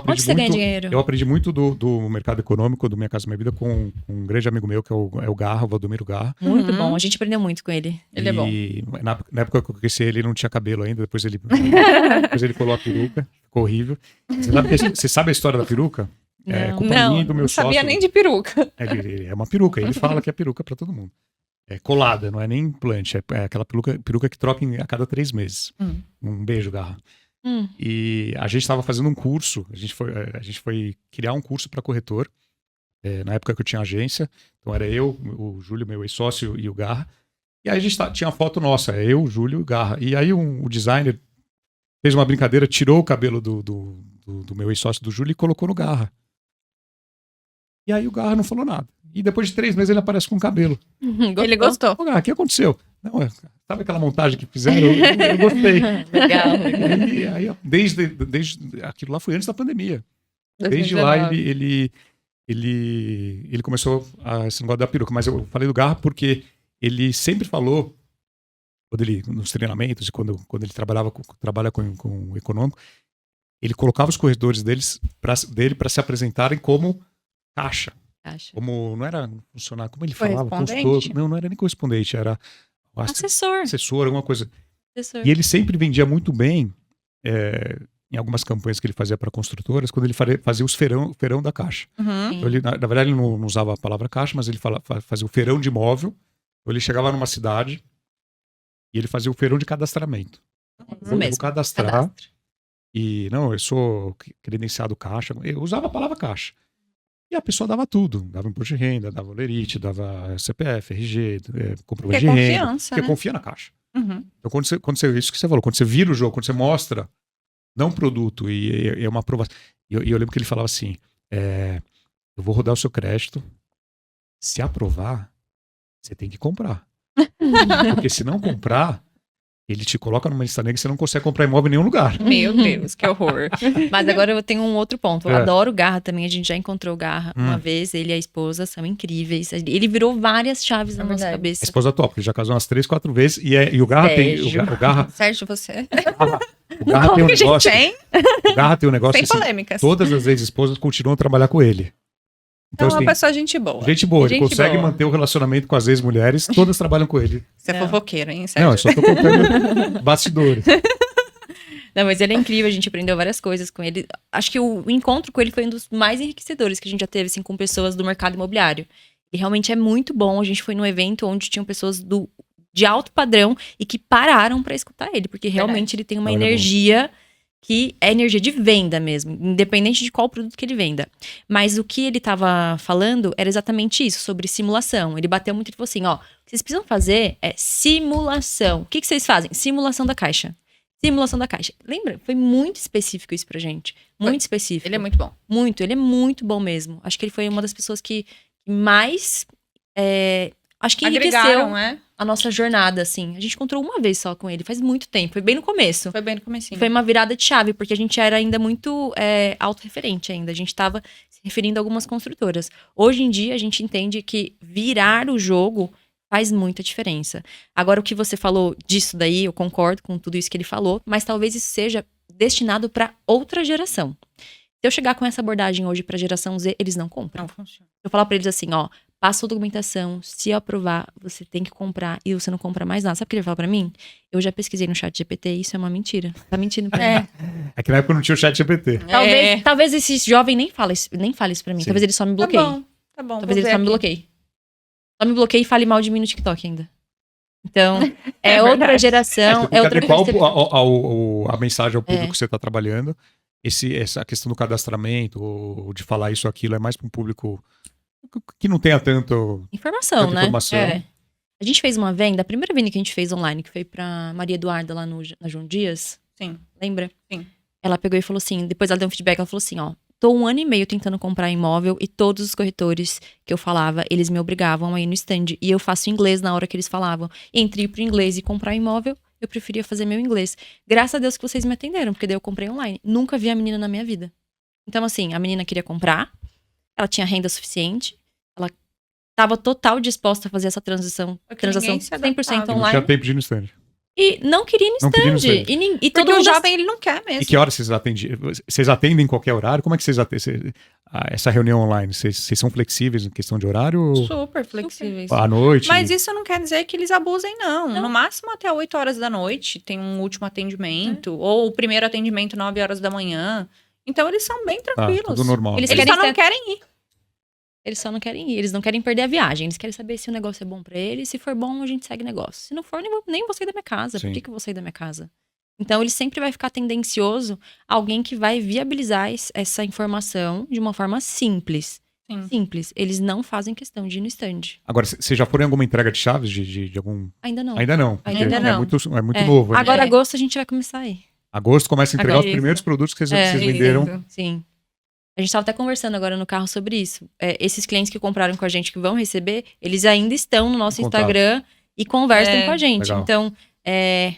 Speaker 3: Onde você ganha dinheiro?
Speaker 1: Eu aprendi muito do mercado econômico, do Minha Casa Minha Vida, com um grande amigo meu, que é o Garra, o Valdomiro Garra.
Speaker 3: Muito bom, a gente aprendeu muito com ele.
Speaker 2: Ele é bom.
Speaker 1: Na época que eu conheci ele não tinha cabelo ainda, depois ele colou a peruca, ficou horrível. Você sabe a história da peruca?
Speaker 2: Não sabia nem de peruca.
Speaker 1: Ele é uma peruca, ele fala que é peruca pra todo mundo. É colada, não é nem implante, é aquela peruca que troca a cada 3 meses. Um beijo, Garra. E a gente estava fazendo um curso, a gente foi criar um curso para corretor, na época que eu tinha agência, então era eu, o Júlio, meu ex-sócio, e o Garra, e aí a gente tinha uma foto nossa, eu, o Júlio e o Garra, e aí o designer fez uma brincadeira, tirou o cabelo do meu ex-sócio, do Júlio, e colocou no Garra. E aí o Garra não falou nada. E depois de 3 meses ele aparece com cabelo.
Speaker 2: Ele gostou.
Speaker 1: Ô, Garra, o que aconteceu? Não, sabe aquela montagem que fizeram? Eu gostei.
Speaker 3: Legal.
Speaker 1: E aí, desde aquilo lá foi antes da pandemia. Desde lá ele começou esse negócio da peruca. Mas eu falei do Garra porque ele sempre falou, nos treinamentos, e quando ele trabalha com o econômico, ele colocava os corredores dele para se apresentarem como Caixa. Como não era funcionário, como ele falava? Consultor. Não era nem correspondente, era
Speaker 3: assessor,
Speaker 1: alguma coisa.
Speaker 3: Assessor.
Speaker 1: E ele sempre vendia muito bem em algumas campanhas que ele fazia para construtoras, quando ele fazia os feirão da Caixa.
Speaker 2: Uhum.
Speaker 1: Então, ele, na verdade, ele não usava a palavra caixa, mas ele fazia o feirão de imóvel. Então, ele chegava numa cidade e ele fazia o feirão de cadastramento.
Speaker 3: Isso mesmo.
Speaker 1: Vou cadastrar.
Speaker 3: Cadastro.
Speaker 1: E, não, eu sou credenciado Caixa. Eu usava a palavra Caixa. E a pessoa dava tudo. Dava imposto de renda, dava olerite, dava CPF, RG, comprovante
Speaker 2: Porque
Speaker 1: de
Speaker 2: é
Speaker 1: renda.
Speaker 2: confiança,
Speaker 1: Porque
Speaker 2: né?
Speaker 1: confia na Caixa.
Speaker 2: Uhum.
Speaker 1: Então, isso que você falou, quando você vira o jogo, quando você mostra, não produto, e é uma aprovação. E eu lembro que ele falava assim, eu vou rodar o seu crédito, se aprovar, você tem que comprar. Porque se não comprar, ele te coloca numa lista negra que você não consegue comprar imóvel em nenhum lugar.
Speaker 2: Meu Deus, que horror.
Speaker 3: Mas agora eu tenho um outro ponto. Eu adoro o Garra também. A gente já encontrou o Garra uma vez. Ele e a esposa são incríveis. Ele virou várias chaves na nossa
Speaker 1: A
Speaker 3: cabeça.
Speaker 1: esposa top, ele já casou umas 3, 4 vezes. E o Garra tem. O Garra,
Speaker 2: Sérgio, você?
Speaker 1: o Garra tem um
Speaker 2: Que a gente
Speaker 1: negócio.
Speaker 2: tem?
Speaker 1: O Garra tem um negócio
Speaker 2: Sem
Speaker 1: assim,
Speaker 2: polêmicas.
Speaker 1: todas as ex-esposas continuam a trabalhar com ele.
Speaker 2: Então,
Speaker 1: Então,
Speaker 2: é uma
Speaker 1: assim,
Speaker 2: pessoa gente boa.
Speaker 1: gente boa, ele
Speaker 2: Gente
Speaker 1: consegue
Speaker 2: boa.
Speaker 1: manter o relacionamento com as ex-mulheres, todas trabalham com ele.
Speaker 2: Você é
Speaker 3: Não.
Speaker 2: fofoqueiro, hein,
Speaker 1: Não,
Speaker 2: Sérgio?
Speaker 1: eu só tô contando bastidores.
Speaker 3: Não, mas ele é incrível. A gente aprendeu várias coisas com ele. Acho que o encontro com ele foi um dos mais enriquecedores que a gente já teve, assim, com pessoas do mercado imobiliário. Ele realmente é muito bom. A gente foi num evento onde tinham pessoas de alto padrão e que pararam pra escutar ele, porque realmente ele tem uma
Speaker 1: Olha,
Speaker 3: energia que é energia de venda mesmo, independente de qual produto que ele venda. Mas o que ele tava falando era exatamente isso, sobre simulação. Ele bateu muito e falou assim, ó, o que vocês precisam fazer é simulação. O que vocês fazem? Simulação da Caixa. Simulação da Caixa. Lembra? Foi muito específico isso pra gente. Muito específico.
Speaker 2: Ele é muito bom.
Speaker 3: Muito, ele é muito bom mesmo. Acho que ele foi uma das pessoas que mais... acho que enriqueceu
Speaker 2: Agregaram, né?
Speaker 3: a nossa jornada, assim. A gente encontrou uma vez só com ele, faz muito tempo. Foi bem no começo.
Speaker 2: Foi bem no comecinho.
Speaker 3: Foi uma virada de chave, porque a gente era ainda muito autorreferente ainda. A gente estava se referindo a algumas construtoras. Hoje em dia, a gente entende que virar o jogo faz muita diferença. Agora, o que você falou disso daí, eu concordo com tudo isso que ele falou, mas talvez isso seja destinado para outra geração. Se eu chegar com essa abordagem hoje para a geração Z, eles não compram.
Speaker 2: Não funciona.
Speaker 3: Eu falar para eles assim, ó, passa a documentação, se aprovar, você tem que comprar e você não compra mais nada. Sabe o que ele fala para mim? Eu já pesquisei no chat GPT, isso é uma mentira. Tá mentindo pra mim.
Speaker 1: É que na época não tinha o chat GPT.
Speaker 3: Talvez esse jovem nem fale isso pra mim.
Speaker 1: Sim.
Speaker 3: Talvez ele só me
Speaker 2: Tá
Speaker 3: bloqueie.
Speaker 2: bom, tá bom.
Speaker 3: Talvez ele só me bloqueie. Só me bloqueie e fale mal de mim no TikTok ainda. Então, é outra
Speaker 2: verdade.
Speaker 3: geração,
Speaker 1: Você tem
Speaker 3: é
Speaker 1: que
Speaker 3: outra
Speaker 1: adequar
Speaker 3: percepção.
Speaker 1: a mensagem ao público que você está trabalhando. Essa questão do cadastramento, ou de falar isso, aquilo, é mais para um público que não tenha tanto...
Speaker 3: Informação,
Speaker 1: tanta
Speaker 3: né?
Speaker 1: informação.
Speaker 3: A gente fez uma venda, a primeira venda que a gente fez online, que foi pra Maria Eduarda lá na João Dias.
Speaker 2: Sim.
Speaker 3: Lembra?
Speaker 2: Sim.
Speaker 3: Ela pegou e falou assim, depois ela deu um feedback, ela falou assim, ó, tô 1 ano e meio tentando comprar imóvel e todos os corretores que eu falava, eles me obrigavam a ir no stand. E eu faço inglês na hora que eles falavam. Entre ir pro inglês e comprar imóvel, eu preferia fazer meu inglês. Graças a Deus que vocês me atenderam, porque daí eu comprei online. Nunca vi a menina na minha vida. Então, assim, a menina queria comprar, ela tinha renda suficiente, ela tava total disposta a fazer essa transação
Speaker 2: Porque ninguém se
Speaker 3: 100%
Speaker 2: adaptava.
Speaker 1: Não
Speaker 3: online.
Speaker 1: tinha tempo de ir no stand.
Speaker 3: E não queria ir no
Speaker 1: Não queria ir no
Speaker 3: stand.
Speaker 1: stand.
Speaker 3: E todo
Speaker 2: Porque o
Speaker 3: mundo
Speaker 2: jovem, ele não quer mesmo.
Speaker 1: E que horas vocês atendem? Vocês atendem em qualquer horário? Como é que vocês atendem essa reunião online? Vocês são flexíveis em questão de horário?
Speaker 2: Super flexíveis.
Speaker 1: À noite?
Speaker 2: Mas isso não quer dizer que eles abusem, não. No máximo até 8 horas da noite tem um último atendimento. Ou o primeiro atendimento 9 horas da manhã. Então eles são bem tranquilos.
Speaker 1: Tudo normal.
Speaker 3: Eles
Speaker 2: Eles
Speaker 3: querem
Speaker 2: só não
Speaker 3: ser-
Speaker 2: querem ir.
Speaker 3: Eles só não querem ir, eles não querem perder a viagem. Eles querem saber se o negócio é bom pra eles. Se for bom, a gente segue o negócio. Se não for, nem vou sair da minha casa.
Speaker 1: Sim.
Speaker 3: Por que eu vou sair da minha casa? Então, ele sempre vai ficar tendencioso a alguém que vai viabilizar essa informação de uma forma simples.
Speaker 2: Sim.
Speaker 3: Simples. Eles não fazem questão de ir no stand.
Speaker 1: Agora, vocês já foram em alguma entrega de chaves de algum...
Speaker 3: Ainda não.
Speaker 1: Ainda não. porque
Speaker 3: Ainda
Speaker 1: É
Speaker 2: não.
Speaker 1: muito novo. Né?
Speaker 3: Agora, agosto, a gente vai começar aí.
Speaker 1: Agosto começa a entregar
Speaker 3: Agora
Speaker 1: os
Speaker 3: isso.
Speaker 1: primeiros produtos que vocês
Speaker 3: É.
Speaker 1: venderam.
Speaker 2: Isso.
Speaker 3: Sim. A gente estava até conversando agora no carro sobre isso. Esses clientes que compraram com a gente, que vão receber, eles ainda estão no nosso
Speaker 1: Em contato.
Speaker 3: Instagram e conversam
Speaker 2: É.
Speaker 3: com a gente.
Speaker 1: Legal.
Speaker 3: Então, é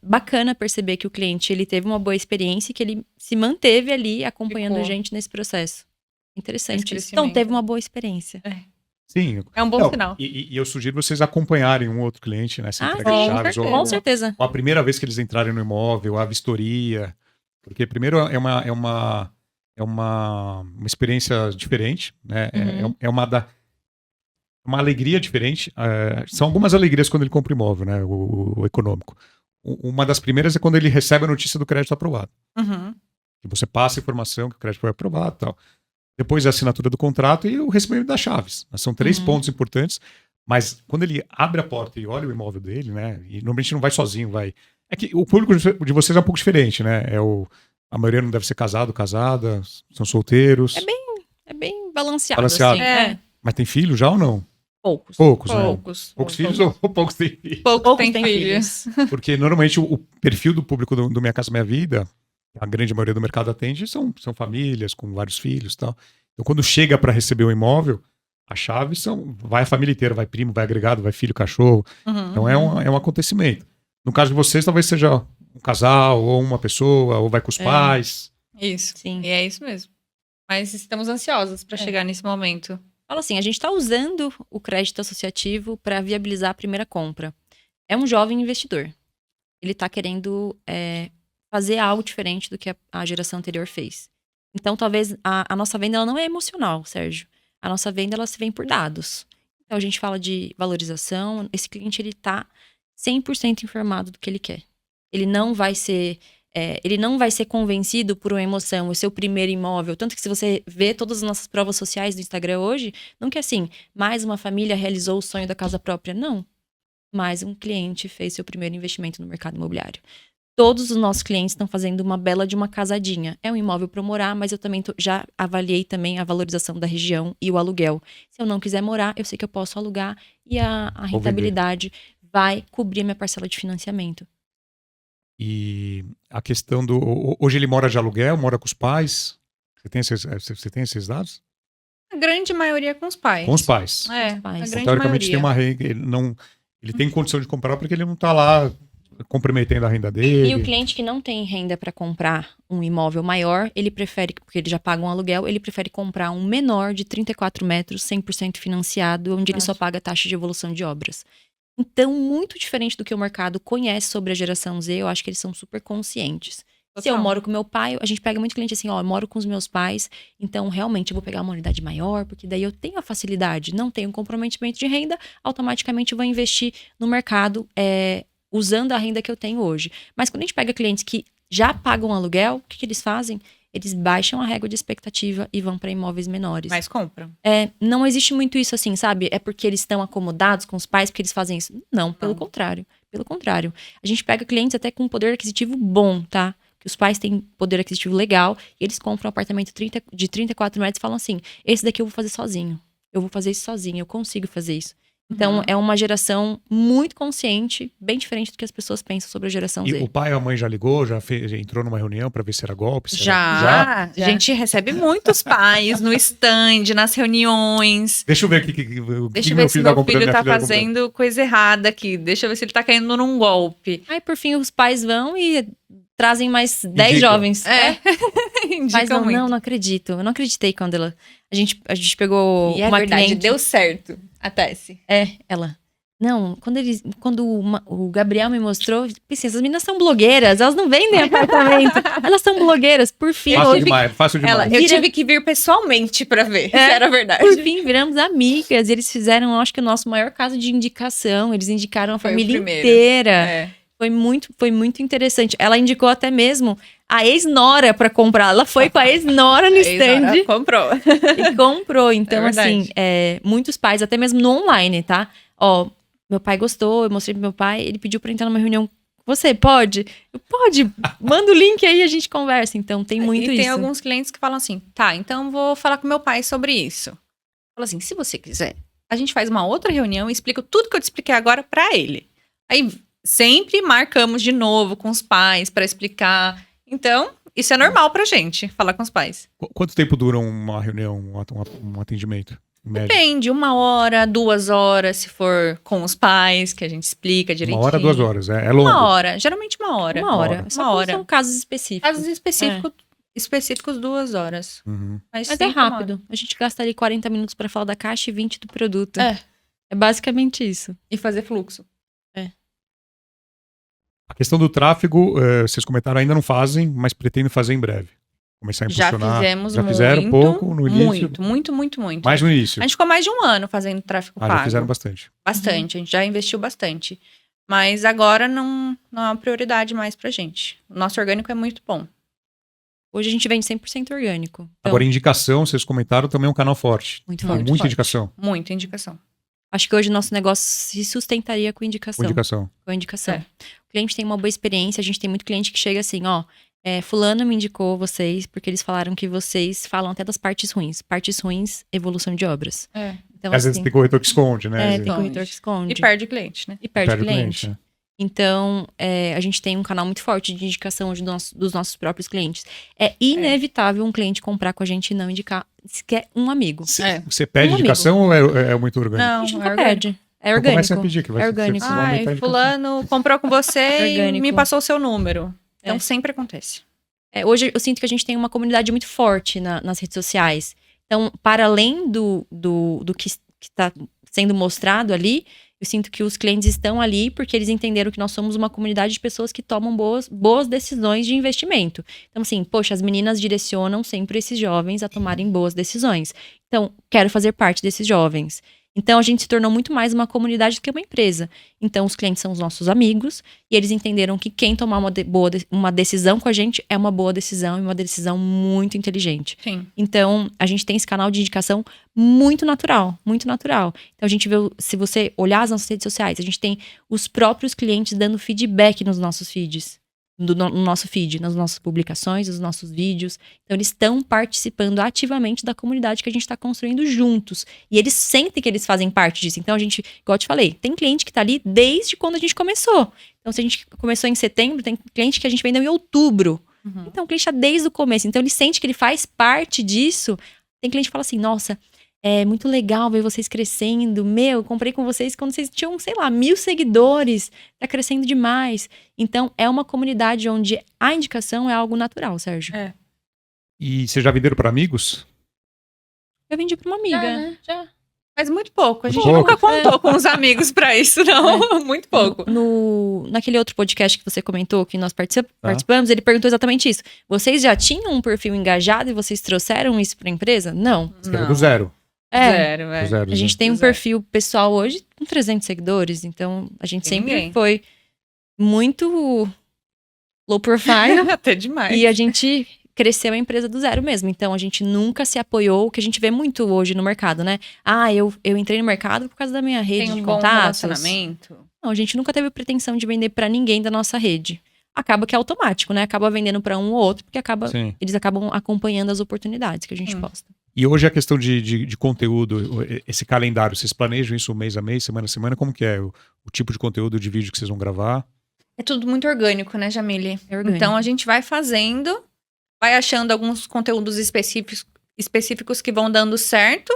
Speaker 3: bacana perceber que o cliente ele teve uma boa experiência e que ele se manteve ali acompanhando
Speaker 2: Ficou.
Speaker 3: a gente nesse processo. Interessante
Speaker 2: Esse
Speaker 3: isso. Então,
Speaker 2: crescimento.
Speaker 3: teve uma boa experiência.
Speaker 1: Sim.
Speaker 2: É um bom
Speaker 1: Não,
Speaker 2: sinal.
Speaker 1: E eu sugiro vocês acompanharem um outro cliente nessa
Speaker 3: Ah,
Speaker 1: entrega
Speaker 2: sim,
Speaker 1: de
Speaker 2: com
Speaker 1: chaves.
Speaker 2: certeza.
Speaker 3: Com certeza.
Speaker 1: Ou a primeira vez que eles entrarem no imóvel, a vistoria. Porque primeiro é uma experiência diferente, né?
Speaker 3: Uhum.
Speaker 1: É uma alegria diferente. São algumas alegrias quando ele compra imóvel, né? O econômico. uma das primeiras é quando ele recebe a notícia do crédito aprovado.
Speaker 2: Uhum.
Speaker 1: Que você passa a informação que o crédito foi aprovado e tal. Depois a assinatura do contrato e o recebimento das chaves. São 3 pontos importantes, mas quando ele abre a porta e olha o imóvel dele, né? E normalmente não vai sozinho, vai. É que o público de vocês é um pouco diferente, né? A maioria não deve ser casado, casada, são solteiros.
Speaker 3: É bem balanceado.
Speaker 1: Balanceado.
Speaker 3: Assim.
Speaker 2: É.
Speaker 1: Mas tem filho já ou não?
Speaker 3: Poucos.
Speaker 1: Poucos, né?
Speaker 2: Poucos.
Speaker 1: Poucos filhos ou poucos têm filhos?
Speaker 2: Poucos têm
Speaker 3: têm
Speaker 2: filhos.
Speaker 1: Porque normalmente o perfil do público do Minha Casa Minha Vida, a grande maioria do mercado atende, são famílias com vários filhos e tal. Então, quando chega para receber o imóvel, a chave vai a família inteira, vai primo, vai agregado, vai filho, cachorro.
Speaker 2: Uhum.
Speaker 1: Então é um acontecimento. No caso de vocês, talvez seja um casal, ou uma pessoa, ou vai com os pais.
Speaker 2: Isso.
Speaker 3: Sim.
Speaker 2: E é isso mesmo. Mas estamos ansiosos para chegar nesse momento.
Speaker 3: Fala assim, a gente está usando o crédito associativo para viabilizar a primeira compra. É um jovem investidor. Ele está querendo fazer algo diferente do que a geração anterior fez. Então, talvez a nossa venda ela não é emocional, Sérgio. A nossa venda ela se vem por dados. Então, a gente fala de valorização. Esse cliente ele está 100% informado do que ele quer. Ele não vai ser convencido por uma emoção, o seu primeiro imóvel. Tanto que se você vê todas as nossas provas sociais do Instagram hoje, não que assim, mais uma família realizou o sonho da casa própria. Não. Mais um cliente fez seu primeiro investimento no mercado imobiliário. Todos os nossos clientes estão fazendo uma bela de uma casadinha. É um imóvel para morar, mas eu também já avaliei também a valorização da região e o aluguel. Se eu não quiser morar, eu sei que eu posso alugar e a rentabilidade vai cobrir a minha parcela de financiamento.
Speaker 1: E a questão hoje ele mora de aluguel, mora com os pais. Você tem esses dados?
Speaker 2: A grande maioria com os pais.
Speaker 1: Com os pais.
Speaker 2: É,
Speaker 3: Com os pais.
Speaker 2: a
Speaker 1: Então,
Speaker 2: grande
Speaker 1: teoricamente tem
Speaker 2: maioria.
Speaker 1: uma renda. Ele tem condição de comprar porque ele não está lá comprometendo a renda dele.
Speaker 3: E o cliente que não tem renda para comprar um imóvel maior, ele prefere, porque ele já paga um aluguel, ele prefere comprar um menor de 34 metros, 100% financiado, onde ele só paga a taxa de evolução de obras. Então, muito diferente do que o mercado conhece sobre a geração Z, eu acho que eles são super conscientes. Se eu moro com meu pai, a gente pega muito cliente assim, eu moro com os meus pais, então realmente eu vou pegar uma unidade maior, porque daí eu tenho a facilidade, não tenho um comprometimento de renda, automaticamente eu vou investir no mercado, usando a renda que eu tenho hoje. Mas quando a gente pega clientes que já pagam aluguel, o que eles fazem? Eles baixam a régua de expectativa e vão para imóveis menores.
Speaker 2: Mas compram.
Speaker 3: Não existe muito isso assim, sabe? É porque eles estão acomodados com os pais porque eles fazem isso. Não, pelo contrário. Pelo contrário. A gente pega clientes até com poder aquisitivo bom, tá? Que os pais têm poder aquisitivo legal e eles compram um apartamento de 34 metros e falam assim, esse daqui eu vou fazer sozinho. Eu vou fazer isso sozinho, eu consigo fazer isso. Então, é uma geração muito consciente, bem diferente do que as pessoas pensam sobre a geração Z.
Speaker 1: E o pai ou a mãe já ligou, já entrou numa reunião para ver se era golpe?
Speaker 2: Já. A gente recebe muitos pais no stand, nas reuniões.
Speaker 1: Deixa eu ver o que
Speaker 2: Deixa eu ver se meu filho tá fazendo coisa errada aqui. Deixa eu ver se ele tá caindo num golpe.
Speaker 3: Aí, por fim, os pais vão e trazem mais 10 jovens. Mas não acredito. Eu não acreditei quando a gente pegou
Speaker 2: e
Speaker 3: uma
Speaker 2: verdade,
Speaker 3: cliente.
Speaker 2: deu certo. A Tessie.
Speaker 3: Ela. Não, quando o Gabriel me mostrou, pensei, essas meninas são blogueiras, elas não vendem apartamento. Elas são blogueiras, por fim.
Speaker 1: Fácil demais.
Speaker 2: Eu tive que vir pessoalmente pra ver se era verdade.
Speaker 3: Por fim, viramos amigas. E eles fizeram, acho que o nosso maior caso de indicação. Eles indicaram a família inteira. Foi muito interessante. Ela indicou até mesmo a ex-nora pra comprar. Ela foi com a ex-nora no stand.
Speaker 2: Comprou.
Speaker 3: E comprou. Então, assim, muitos pais, até mesmo no online, tá? Meu pai gostou, eu mostrei pro meu pai, ele pediu pra entrar numa reunião. Você pode? Pode, manda o link aí e a gente conversa. Então, tem muito isso.
Speaker 2: E tem alguns clientes que falam assim, tá, então vou falar com meu pai sobre isso. Fala assim, se você quiser, a gente faz uma outra reunião e explico tudo que eu te expliquei agora pra ele. Aí, sempre marcamos de novo com os pais pra explicar. Então, isso é normal pra gente, falar com os pais.
Speaker 1: Quanto tempo dura uma reunião, um atendimento?
Speaker 2: Depende, 1 hora, 2 horas, se for com os pais, que a gente explica direitinho.
Speaker 1: 1 hora, 2 horas, é longo.
Speaker 2: 1 hora, geralmente 1 hora.
Speaker 3: 1 hora. São casos específicos.
Speaker 2: Casos específicos 2 horas.
Speaker 1: Uhum.
Speaker 3: Mas é rápido. A gente gasta ali 40 minutos pra falar da caixa e 20 do produto. É basicamente isso.
Speaker 2: E fazer fluxo.
Speaker 1: A questão do tráfego, vocês comentaram, ainda não fazem, mas pretendem fazer em breve. Começar a impulsionar.
Speaker 2: Já fizeram
Speaker 1: um pouco no início?
Speaker 2: Muito.
Speaker 1: Mais no início?
Speaker 2: A gente ficou mais de 1 ano fazendo tráfego pago.
Speaker 1: Já fizeram bastante.
Speaker 2: Bastante, a gente já investiu bastante. Mas agora não é uma prioridade mais pra gente. O nosso orgânico é muito bom.
Speaker 3: Hoje a gente vende 100% orgânico. Então,
Speaker 1: Agora, indicação, vocês comentaram, também é um canal forte.
Speaker 3: muito
Speaker 1: Tem
Speaker 3: forte.
Speaker 2: Muito
Speaker 1: muita
Speaker 2: forte.
Speaker 1: indicação.
Speaker 2: Muita indicação.
Speaker 3: Acho que hoje o nosso negócio se sustentaria com indicação.
Speaker 1: Com indicação.
Speaker 3: Com indicação.
Speaker 2: É.
Speaker 3: O cliente tem uma boa experiência, a gente tem muito cliente que chega assim, ó, fulano me indicou vocês porque eles falaram que vocês falam até das partes ruins. Partes ruins, evolução de obras. Então,
Speaker 1: Às vezes tem corretor que esconde, né?
Speaker 3: tem corretor que esconde.
Speaker 2: E perde o cliente, né?
Speaker 3: E perde o
Speaker 1: Perde o
Speaker 3: cliente.
Speaker 1: né?
Speaker 3: Então, a gente tem um canal muito forte de indicação hoje dos nossos próprios clientes. É inevitável um cliente comprar com a gente e não indicar sequer um amigo.
Speaker 1: Você pede
Speaker 3: Um
Speaker 1: indicação ou é muito orgânico?
Speaker 2: Não,
Speaker 3: A gente
Speaker 2: é
Speaker 3: nunca
Speaker 2: orgânico.
Speaker 3: perde. É
Speaker 1: Então
Speaker 3: orgânico.
Speaker 1: comece a pedir, que vai
Speaker 3: É
Speaker 1: ser-
Speaker 3: orgânico.
Speaker 1: vocês vão aumentar a
Speaker 2: Ai,
Speaker 1: indicação.
Speaker 2: fulano comprou com você e
Speaker 3: Orgânico.
Speaker 2: me passou o seu número. Então
Speaker 3: É.
Speaker 2: sempre acontece.
Speaker 3: Hoje eu sinto que a gente tem uma comunidade muito forte nas redes sociais. Então, para além do que está sendo mostrado ali, eu sinto que os clientes estão ali porque eles entenderam que nós somos uma comunidade de pessoas que tomam boas decisões de investimento. Então, assim, poxa, as meninas direcionam sempre esses jovens a tomarem boas decisões. Então, quero fazer parte desses jovens. Então, a gente se tornou muito mais uma comunidade do que uma empresa. Então, os clientes são os nossos amigos e eles entenderam que quem tomar uma decisão com a gente é uma boa decisão e uma decisão muito inteligente.
Speaker 2: Sim.
Speaker 3: Então, a gente tem esse canal de indicação muito natural, muito natural. Então, a gente vê, se você olhar as nossas redes sociais, a gente tem os próprios clientes dando feedback nos nossos feeds. No nosso feed, nas nossas publicações, nos nossos vídeos. Então, eles estão participando ativamente da comunidade que a gente está construindo juntos. E eles sentem que eles fazem parte disso. Então, a gente, igual eu te falei, tem cliente que está ali desde quando a gente começou. Então, se a gente começou em setembro, tem cliente que a gente vendeu em outubro.
Speaker 2: Uhum.
Speaker 3: Então, o cliente está desde o começo. Então, ele sente que ele faz parte disso. Tem cliente que fala assim, nossa, é muito legal ver vocês crescendo. Meu, eu comprei com vocês quando vocês tinham, sei lá, 1.000 seguidores. Tá crescendo demais. Então, é uma comunidade onde a indicação é algo natural, Sérgio.
Speaker 1: E vocês já venderam para amigos?
Speaker 3: Eu vendi pra uma amiga.
Speaker 2: Já, né? Já. Mas muito pouco. A gente
Speaker 1: Pouco.
Speaker 2: nunca contou com os amigos pra isso, não. Muito pouco.
Speaker 3: Naquele outro podcast que você comentou, que nós participamos, ele perguntou exatamente isso. Vocês já tinham um perfil engajado e vocês trouxeram isso pra empresa? Não.
Speaker 1: Escreveu do zero.
Speaker 2: Zero,
Speaker 1: Do zero,
Speaker 3: A gente tem um
Speaker 2: Zero.
Speaker 3: perfil pessoal hoje com 300 seguidores, então a gente
Speaker 2: Tem
Speaker 3: sempre
Speaker 2: ninguém.
Speaker 3: foi muito low profile
Speaker 2: Até demais.
Speaker 3: e a gente cresceu a empresa do zero mesmo. Então a gente nunca se apoiou, o que a gente vê muito hoje no mercado, né? Ah, eu entrei no mercado por causa da minha rede
Speaker 2: Tem um
Speaker 3: de
Speaker 2: bom
Speaker 3: contatos.
Speaker 2: relacionamento.
Speaker 3: Não, a gente nunca teve pretensão de vender pra ninguém da nossa rede. Acaba que é automático, né? Acaba vendendo pra um ou outro, porque
Speaker 1: Sim.
Speaker 3: eles acabam acompanhando as oportunidades que a gente
Speaker 2: Sim.
Speaker 3: posta.
Speaker 1: E hoje a questão de conteúdo, esse calendário, vocês planejam isso mês a mês, semana a semana? Como que é o tipo de conteúdo de vídeo que vocês vão gravar?
Speaker 2: É tudo muito orgânico, né, Jamile?
Speaker 3: É orgânico.
Speaker 2: Então a gente vai fazendo, vai achando alguns conteúdos específicos que vão dando certo.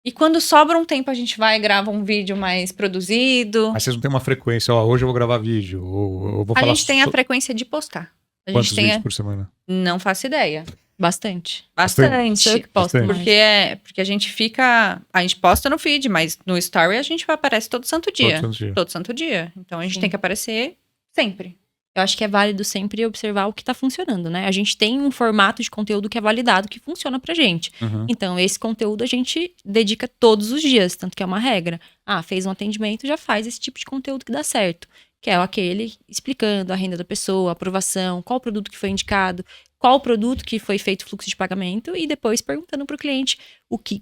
Speaker 2: E quando sobra um tempo, a gente vai e grava um vídeo mais produzido.
Speaker 1: Mas vocês não têm uma frequência, ó, hoje eu vou gravar vídeo, ou eu vou
Speaker 2: A
Speaker 1: falar
Speaker 2: gente tem a frequência de postar. A
Speaker 1: quantos
Speaker 2: gente tem
Speaker 1: vídeos por semana?
Speaker 2: Não faço ideia.
Speaker 3: Bastante.
Speaker 2: Bastante.
Speaker 3: Sou eu que posto
Speaker 1: Bastante.
Speaker 3: mais.
Speaker 2: Porque a gente fica. A gente posta no feed, mas no story a gente aparece todo santo dia.
Speaker 1: Todo dia.
Speaker 2: Todo santo dia. Então a gente
Speaker 3: Sim.
Speaker 2: tem que aparecer sempre.
Speaker 3: Eu acho que é válido sempre observar o que tá funcionando, né? A gente tem um formato de conteúdo que é validado, que funciona pra gente.
Speaker 1: Uhum.
Speaker 3: Então, esse conteúdo a gente dedica todos os dias, tanto que é uma regra. Ah, fez um atendimento, já faz esse tipo de conteúdo que dá certo. Que é aquele explicando a renda da pessoa, a aprovação, qual produto que foi indicado, qual produto que foi feito fluxo de pagamento e depois perguntando pro cliente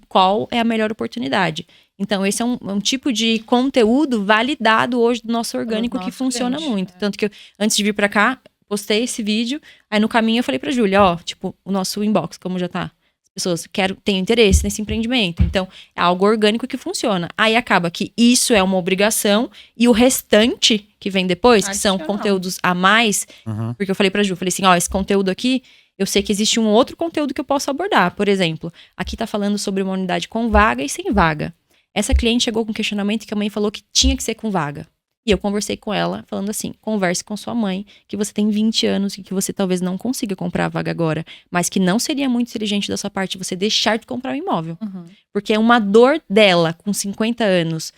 Speaker 3: qual é a melhor oportunidade. Então, esse é um tipo de conteúdo validado hoje do nosso orgânico
Speaker 2: Pelos
Speaker 3: que
Speaker 2: nossos
Speaker 3: funciona
Speaker 2: clientes,
Speaker 3: muito. Tanto que eu, antes de vir pra cá, postei esse vídeo, aí no caminho eu falei pra Júlia, ó, tipo, o nosso inbox, como já tá. As pessoas tenho interesse nesse empreendimento. Então, é algo orgânico que funciona. Aí acaba que isso é uma obrigação e o restante que vem depois, que são
Speaker 2: Adicional.
Speaker 3: conteúdos a mais,
Speaker 1: Uhum.
Speaker 3: porque eu falei pra Ju, falei assim, ó, esse conteúdo aqui, eu sei que existe um outro conteúdo que eu posso abordar. Por exemplo, aqui tá falando sobre uma unidade com vaga e sem vaga. Essa cliente chegou com um questionamento que a mãe falou que tinha que ser com vaga. E eu conversei com ela, falando assim, converse com sua mãe, que você tem 20 anos e que você talvez não consiga comprar a vaga agora, mas que não seria muito inteligente da sua parte você deixar de comprar o imóvel.
Speaker 2: Uhum.
Speaker 3: Porque é uma dor dela, com 50 anos,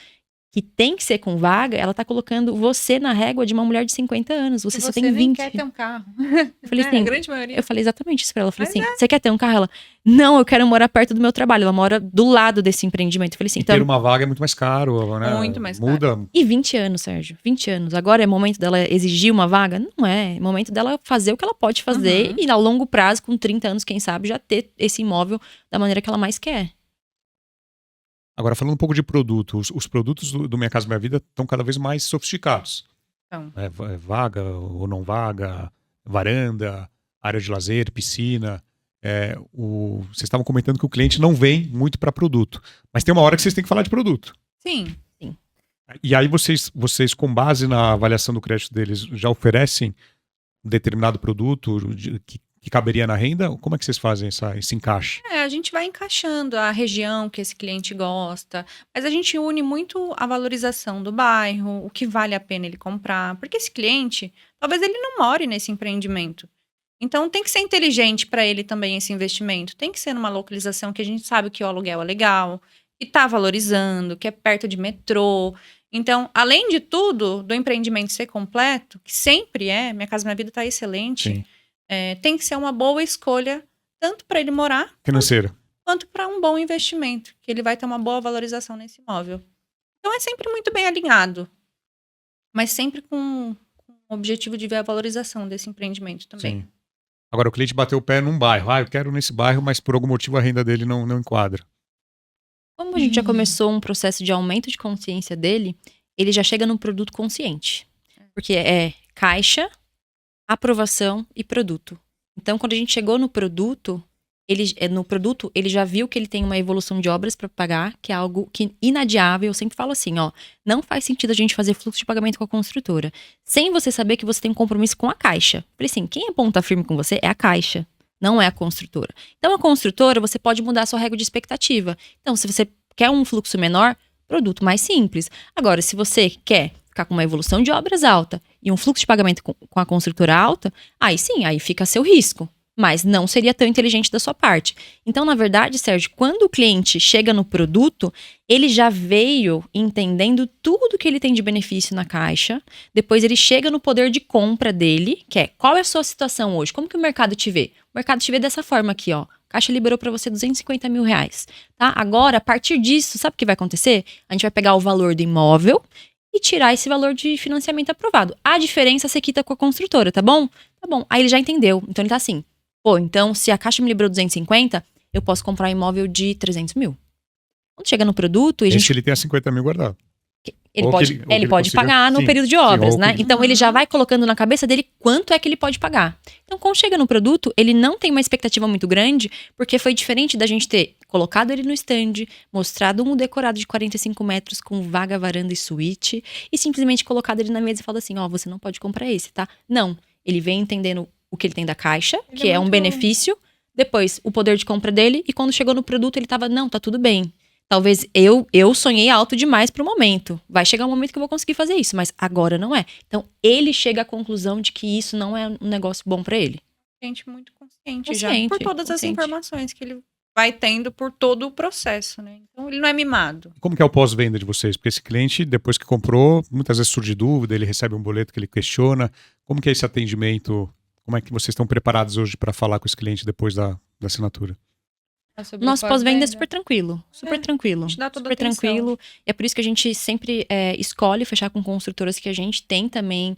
Speaker 3: que tem que ser com vaga, ela tá colocando você na régua de uma mulher de 50 anos. Você
Speaker 2: E
Speaker 3: só
Speaker 2: você
Speaker 3: tem
Speaker 2: nem
Speaker 3: 20.
Speaker 2: quer ter um carro.
Speaker 3: Eu falei
Speaker 2: A
Speaker 3: assim,
Speaker 2: grande maioria.
Speaker 3: eu falei exatamente isso pra ela. Eu falei
Speaker 2: Mas
Speaker 3: assim, você quer ter um carro? Ela, não, eu quero morar perto do meu trabalho. Ela mora do lado desse empreendimento. Eu falei assim,
Speaker 1: E
Speaker 3: então...
Speaker 1: ter uma vaga é muito mais caro, né?
Speaker 2: Muito mais
Speaker 1: Muda.
Speaker 3: E 20 anos, Sérgio, 20 anos. Agora é momento dela exigir uma vaga? Não é. É momento dela fazer o que ela pode fazer e, a longo prazo, com 30 anos, quem sabe, já ter esse imóvel da maneira que ela mais quer.
Speaker 1: Agora, falando um pouco de produto, os produtos do Minha Casa Minha Vida estão cada vez mais sofisticados.
Speaker 2: Então,
Speaker 1: É vaga ou não vaga, varanda, área de lazer, piscina. Vocês estavam comentando que o cliente não vem muito para produto. Mas tem uma hora que vocês têm que falar de produto.
Speaker 2: sim.
Speaker 1: E aí vocês, com base na avaliação do crédito deles, já oferecem um determinado produto que caberia na renda? Como é que vocês fazem esse encaixe?
Speaker 2: A gente vai encaixando a região que esse cliente gosta, mas a gente une muito a valorização do bairro, o que vale a pena ele comprar, porque esse cliente, talvez ele não more nesse empreendimento. Então tem que ser inteligente para ele também esse investimento. Tem que ser numa localização que a gente sabe que o aluguel é legal, que está valorizando, que é perto de metrô. Então, além de tudo, do empreendimento ser completo, que sempre é, Minha Casa Minha Vida está excelente.
Speaker 1: Sim.
Speaker 2: Tem que ser uma boa escolha, tanto para ele morar,
Speaker 1: Financeira.
Speaker 2: quanto para um bom investimento, que ele vai ter uma boa valorização nesse imóvel. Então é sempre muito bem alinhado, mas sempre com o objetivo de ver a valorização desse empreendimento também.
Speaker 1: Sim. Agora, o cliente bateu o pé num bairro. Eu quero nesse bairro, mas por algum motivo a renda dele não enquadra.
Speaker 3: Como a gente já começou um processo de aumento de consciência dele, ele já chega num produto consciente. Porque é caixa, aprovação e produto. Então, quando a gente chegou no produto, ele já viu que ele tem uma evolução de obras para pagar, que é algo que inadiável. Eu sempre falo assim, não faz sentido a gente fazer fluxo de pagamento com a construtora, sem você saber que você tem um compromisso com a caixa. Falei assim, quem é ponta firme com você é a caixa, não é a construtora. Então, a construtora, você pode mudar a sua regra de expectativa. Então, se você quer um fluxo menor, produto mais simples. Agora, se você quer ficar com uma evolução de obras alta e um fluxo de pagamento com a construtora alta, aí sim, aí fica a seu risco. Mas não seria tão inteligente da sua parte. Então, na verdade, Sérgio, quando o cliente chega no produto, ele já veio entendendo tudo que ele tem de benefício na caixa. Depois ele chega no poder de compra dele, que é qual é a sua situação hoje? Como que o mercado te vê? O mercado te vê dessa forma aqui, ó. A Caixa liberou para você R$250 mil, tá? Agora, a partir disso, sabe o que vai acontecer? A gente vai pegar o valor do imóvel e tirar esse valor de financiamento aprovado. A diferença você quita com a construtora, tá bom? Tá bom. Aí ele já entendeu. Então ele tá assim, então se a Caixa me liberou 250, eu posso comprar um imóvel de 300 mil. Quando chega no produto...
Speaker 1: Esse ele tem a 50 mil guardado.
Speaker 3: Ele
Speaker 1: Ou
Speaker 3: pode,
Speaker 1: que ele
Speaker 3: ele pode
Speaker 1: consiga-
Speaker 3: pagar no
Speaker 1: sim,
Speaker 3: período de
Speaker 1: sim,
Speaker 3: obras,
Speaker 1: ou
Speaker 3: né?
Speaker 1: que-
Speaker 3: Então ele já vai colocando na cabeça dele quanto é que ele pode pagar. Então quando chega no produto, ele não tem uma expectativa muito grande, porque foi diferente da gente ter colocado ele no stand, mostrado um decorado de 45 metros com vaga, varanda e suíte, e simplesmente colocado ele na mesa e falado assim, você não pode comprar esse, tá? Não, ele vem entendendo o que ele tem da caixa, que é um benefício, depois o poder de compra dele, e quando chegou no produto ele tava, não, tá tudo bem. Talvez eu sonhei alto demais pro momento. Vai chegar um momento que eu vou conseguir fazer isso, mas agora não é. Então, ele chega à conclusão de que isso não é um negócio bom pra ele.
Speaker 2: Gente muito consciente já,
Speaker 3: Consciente,
Speaker 2: por todas as
Speaker 3: consciente.
Speaker 2: informações que ele vai tendo por todo o processo, né? Então, ele não é mimado.
Speaker 1: Como que é o pós-venda de vocês? Porque esse cliente, depois que comprou, muitas vezes surge dúvida, ele recebe um boleto que ele questiona. Como que é esse atendimento? Como é que vocês estão preparados hoje para falar com esse cliente depois da assinatura?
Speaker 3: Nosso pós-venda é super tranquilo. Super tranquilo.
Speaker 2: A gente dá toda
Speaker 3: Super
Speaker 2: atenção.
Speaker 3: tranquilo. E é por isso que a gente sempre escolhe fechar com construtoras que a gente tem também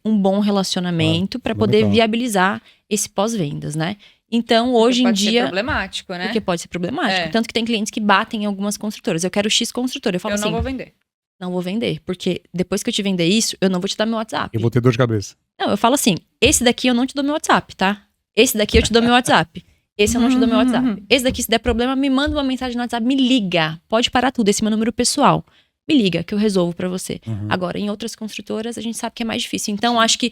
Speaker 3: um bom relacionamento para poder
Speaker 1: fundamental.
Speaker 3: viabilizar esse pós-vendas, né? Então, hoje em
Speaker 2: pode ser
Speaker 3: dia.
Speaker 2: problemático, né?
Speaker 3: Porque pode ser problemático.
Speaker 2: É.
Speaker 3: Tanto que tem clientes que batem em algumas construtoras. Eu quero X construtora. Eu falo
Speaker 2: Eu
Speaker 3: assim,
Speaker 2: não vou vender.
Speaker 3: não vou vender. Porque depois que eu te vender isso, eu não vou te dar meu WhatsApp.
Speaker 1: Eu vou ter dor de cabeça.
Speaker 3: Não, eu falo assim, esse daqui eu não te dou meu WhatsApp, tá? Esse daqui eu te dou meu WhatsApp. Esse eu não te dou meu WhatsApp. Esse daqui, se der problema, me manda uma mensagem no WhatsApp, me liga. Pode parar tudo, esse é meu número pessoal. Me liga, que eu resolvo pra você. Agora, em outras construtoras, a gente sabe que é mais difícil. Então, acho que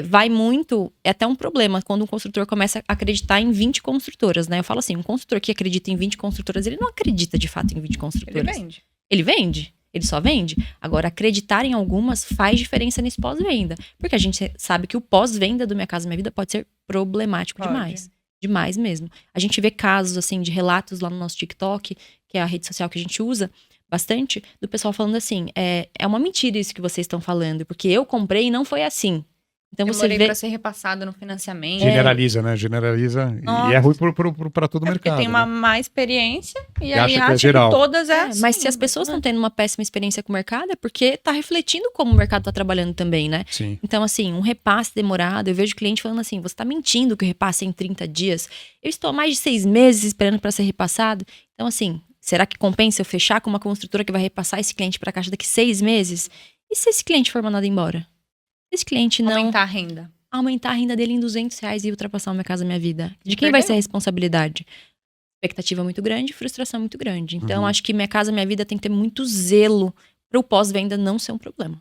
Speaker 3: vai muito... É até um problema quando um construtor começa a acreditar em 20 construtoras, né? Eu falo assim, um construtor que acredita em 20 construtoras, ele não acredita de fato em 20
Speaker 2: Ele
Speaker 3: construtoras.
Speaker 2: vende.
Speaker 3: Ele vende. Ele só vende. Agora, acreditar em algumas faz diferença nesse pós-venda. Porque a gente sabe que o pós-venda do Minha Casa Minha Vida pode ser problemático
Speaker 2: Pode.
Speaker 3: demais. Demais mesmo. A gente vê casos, assim, de relatos lá no nosso TikTok, que é a rede social que a gente usa, bastante do pessoal falando assim, é uma mentira isso que vocês estão falando, porque eu comprei e não foi assim. Então você
Speaker 2: Demorei
Speaker 3: vê...
Speaker 2: pra ser repassado no financiamento.
Speaker 1: Generaliza, né? Generaliza.
Speaker 2: Nossa.
Speaker 1: E é ruim para todo o
Speaker 2: Porque
Speaker 1: mercado.
Speaker 2: tem uma
Speaker 1: né?
Speaker 2: má experiência e
Speaker 1: acha
Speaker 2: aí
Speaker 1: que é
Speaker 2: acha
Speaker 1: geral.
Speaker 2: que todas é assim.
Speaker 3: Mas se as pessoas estão tendo uma péssima experiência com o mercado, é porque tá refletindo como o mercado tá trabalhando também, né?
Speaker 1: Sim.
Speaker 3: Então, assim, um repasse demorado, eu vejo cliente falando assim, você tá mentindo que o repasse é em 30 dias. Eu estou há mais de 6 meses esperando para ser repassado. Então, assim, será que compensa eu fechar com uma construtora que vai repassar esse cliente para a caixa daqui 6 meses? E se esse cliente for mandado embora? Se esse cliente não
Speaker 2: Aumentar
Speaker 3: aumentar
Speaker 2: a renda.
Speaker 3: a renda dele em R$200 e ultrapassar o Minha Casa Minha Vida? De quem
Speaker 2: Perdeu.
Speaker 3: vai ser a responsabilidade? Expectativa muito grande, frustração muito grande. Então,
Speaker 1: Uhum.
Speaker 3: acho que Minha Casa Minha Vida tem que ter muito zelo para o pós-venda não ser um problema.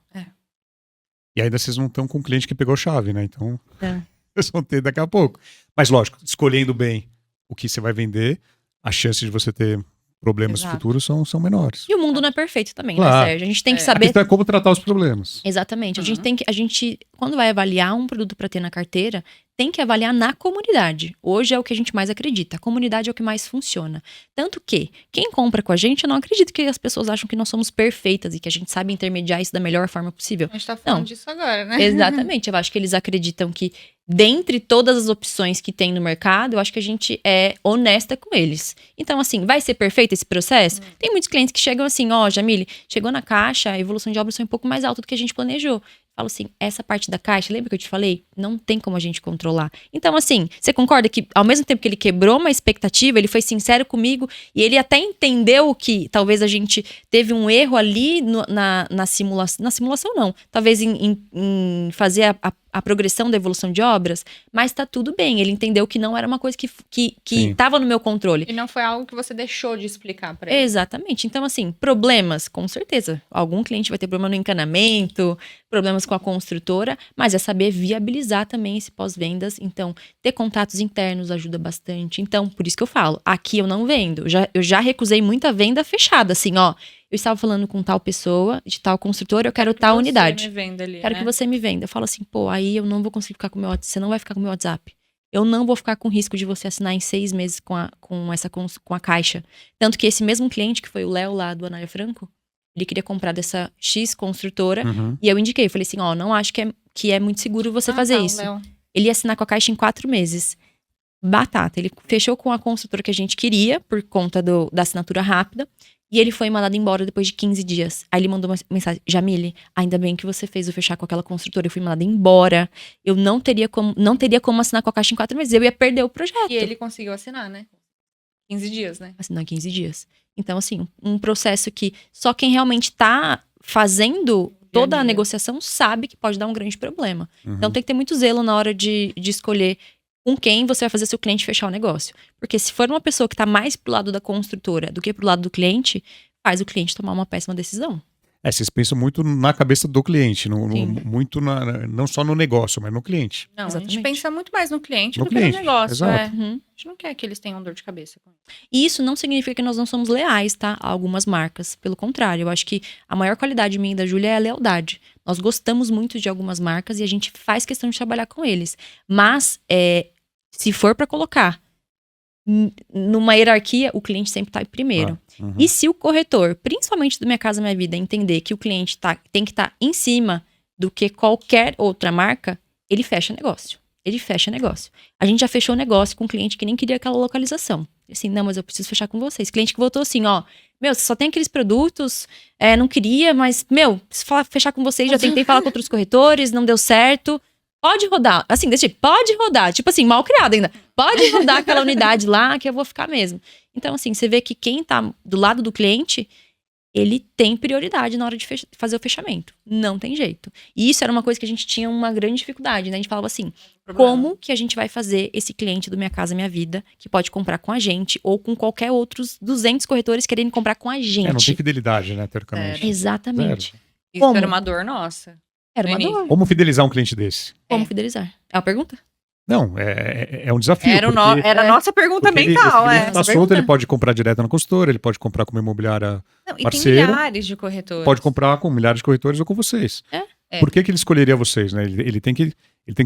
Speaker 1: E ainda vocês não estão com um cliente que pegou chave, né? Então,
Speaker 3: É.
Speaker 1: vocês vão ter daqui a pouco. Mas, lógico, escolhendo bem o que você vai vender, a chance de você ter problemas
Speaker 2: Exato.
Speaker 1: futuros são menores.
Speaker 3: E o mundo não é perfeito também,
Speaker 1: Claro.
Speaker 3: né, Sérgio? A gente tem que
Speaker 1: A
Speaker 3: saber...
Speaker 1: questão é como tratar os problemas.
Speaker 3: Exatamente.
Speaker 2: Uhum.
Speaker 3: A gente, quando vai avaliar um produto para ter na carteira, tem que avaliar na comunidade. Hoje é o que a gente mais acredita. A comunidade é o que mais funciona. Tanto que, quem compra com a gente, eu não acredito que as pessoas acham que nós somos perfeitas e que a gente sabe intermediar isso da melhor forma possível.
Speaker 2: A gente tá falando
Speaker 3: Não.
Speaker 2: disso agora, né?
Speaker 3: Exatamente. Eu acho que eles acreditam que, dentre todas as opções que tem no mercado, eu acho que a gente é honesta com eles. Então, assim, vai ser perfeito esse processo? Tem muitos clientes que chegam assim, ó, Jamile, chegou na caixa, a evolução de obras foi um pouco mais alta do que a gente planejou. Falo assim, essa parte da caixa, lembra que eu te falei? Não tem como a gente controlar. Então, assim, você concorda que ao mesmo tempo que ele quebrou uma expectativa, ele foi sincero comigo e ele até entendeu que talvez a gente teve um erro ali na simulação. Na simulação, não. Talvez em fazer a progressão da evolução de obras, mas tá tudo bem. Ele entendeu que não era uma coisa que
Speaker 1: Sim.
Speaker 3: tava no meu controle.
Speaker 2: E não foi algo que você deixou de explicar pra ele.
Speaker 3: Exatamente. Então, assim, problemas, com certeza. Algum cliente vai ter problema no encanamento, problemas com a construtora, mas é saber viabilizar também esse pós-vendas. Então, ter contatos internos ajuda bastante. Então, por isso que eu falo, aqui eu não vendo. Eu já recusei muita venda fechada, assim, ó. Eu estava falando com tal pessoa, de tal construtora, eu quero tal unidade.
Speaker 2: Você me venda ali,
Speaker 3: Quero
Speaker 2: né?
Speaker 3: que você me venda. Eu falo assim, pô, aí eu não vou conseguir ficar com o meu WhatsApp. Você não vai ficar com o meu WhatsApp. Eu não vou ficar com risco de você assinar em 6 meses com a caixa. Tanto que esse mesmo cliente, que foi o Léo lá do Anália Franco, ele queria comprar dessa X construtora.
Speaker 1: Uhum.
Speaker 3: E eu indiquei, eu falei assim, ó, não acho que é muito seguro você fazer
Speaker 2: o
Speaker 3: isso.
Speaker 2: Léo.
Speaker 3: Ele ia assinar com a caixa em 4 meses. Batata. Ele fechou com a construtora que a gente queria, por conta da assinatura rápida. E ele foi mandado embora depois de 15 dias. Aí ele mandou uma mensagem: Jamile, ainda bem que você fez eu fechar com aquela construtora. Eu fui mandada embora. Eu não teria como assinar com a caixa em 4 meses. Eu ia perder o projeto.
Speaker 2: E ele conseguiu assinar, né? 15 dias, né?
Speaker 3: Assinou em 15 dias. Então, assim, um processo que só quem realmente tá fazendo toda a
Speaker 2: dia.
Speaker 3: negociação sabe que pode dar um grande problema.
Speaker 1: Uhum.
Speaker 3: Então tem que ter muito zelo na hora de escolher com quem você vai fazer seu cliente fechar o negócio. Porque se for uma pessoa que tá mais pro lado da construtora do que pro lado do cliente, faz o cliente tomar uma péssima decisão.
Speaker 1: Vocês pensam muito na cabeça do cliente,
Speaker 3: Sim.
Speaker 1: muito não só no negócio, mas no cliente.
Speaker 2: Não, a
Speaker 3: Exatamente.
Speaker 2: gente pensa muito mais no cliente
Speaker 1: No
Speaker 2: do que
Speaker 1: cliente,
Speaker 2: no negócio.
Speaker 1: exato.
Speaker 2: É.
Speaker 3: Uhum.
Speaker 2: A gente não quer que eles tenham dor de cabeça com isso.
Speaker 3: E isso não significa que nós não somos leais, tá? A algumas marcas. Pelo contrário, eu acho que a maior qualidade minha e da Júlia é a lealdade. Nós gostamos muito de algumas marcas e a gente faz questão de trabalhar com eles. Mas, se for pra colocar numa hierarquia, o cliente sempre tá em primeiro.
Speaker 1: Uhum.
Speaker 3: E se o corretor, principalmente do Minha Casa Minha Vida, entender que o cliente tem que estar em cima do que qualquer outra marca, ele fecha negócio. Ele fecha negócio. A gente já fechou negócio com um cliente que nem queria aquela localização. Assim, não, mas eu preciso fechar com vocês. Cliente que voltou assim, ó, meu, você só tem aqueles produtos, não queria, mas, meu, preciso fechar com vocês, já tentei falar com outros corretores, não deu certo. Pode rodar, assim, desse tipo, pode rodar, tipo assim, mal criado ainda. Pode rodar aquela unidade lá que eu vou ficar mesmo. Então, assim, você vê que quem tá do lado do cliente, ele tem prioridade na hora de fazer o fechamento. Não tem jeito. E isso era uma coisa que a gente tinha uma grande dificuldade, né? A gente falava assim, como que a gente vai fazer esse cliente do Minha Casa Minha Vida, que pode comprar com a gente, ou com qualquer outros 200 corretores querendo comprar com a gente.
Speaker 1: Não tem fidelidade, né, teoricamente.
Speaker 3: Exatamente.
Speaker 1: Zero.
Speaker 2: Isso
Speaker 3: Como?
Speaker 2: era uma dor nossa.
Speaker 3: Era uma
Speaker 2: No início.
Speaker 3: dor.
Speaker 1: Como fidelizar um cliente desse?
Speaker 3: Como fidelizar? É uma pergunta?
Speaker 1: Não, é um desafio.
Speaker 2: Era a nossa pergunta
Speaker 1: porque
Speaker 2: mental,
Speaker 1: ele tá
Speaker 2: essa
Speaker 1: solto,
Speaker 2: pergunta.
Speaker 1: ele pode comprar direto na consultora, ele pode comprar com uma imobiliária,
Speaker 2: Não, e
Speaker 1: parceiro,
Speaker 2: tem milhares de corretores.
Speaker 1: pode comprar com milhares de corretores ou com vocês.
Speaker 2: É.
Speaker 1: Por que ele escolheria vocês, né? Ele tem que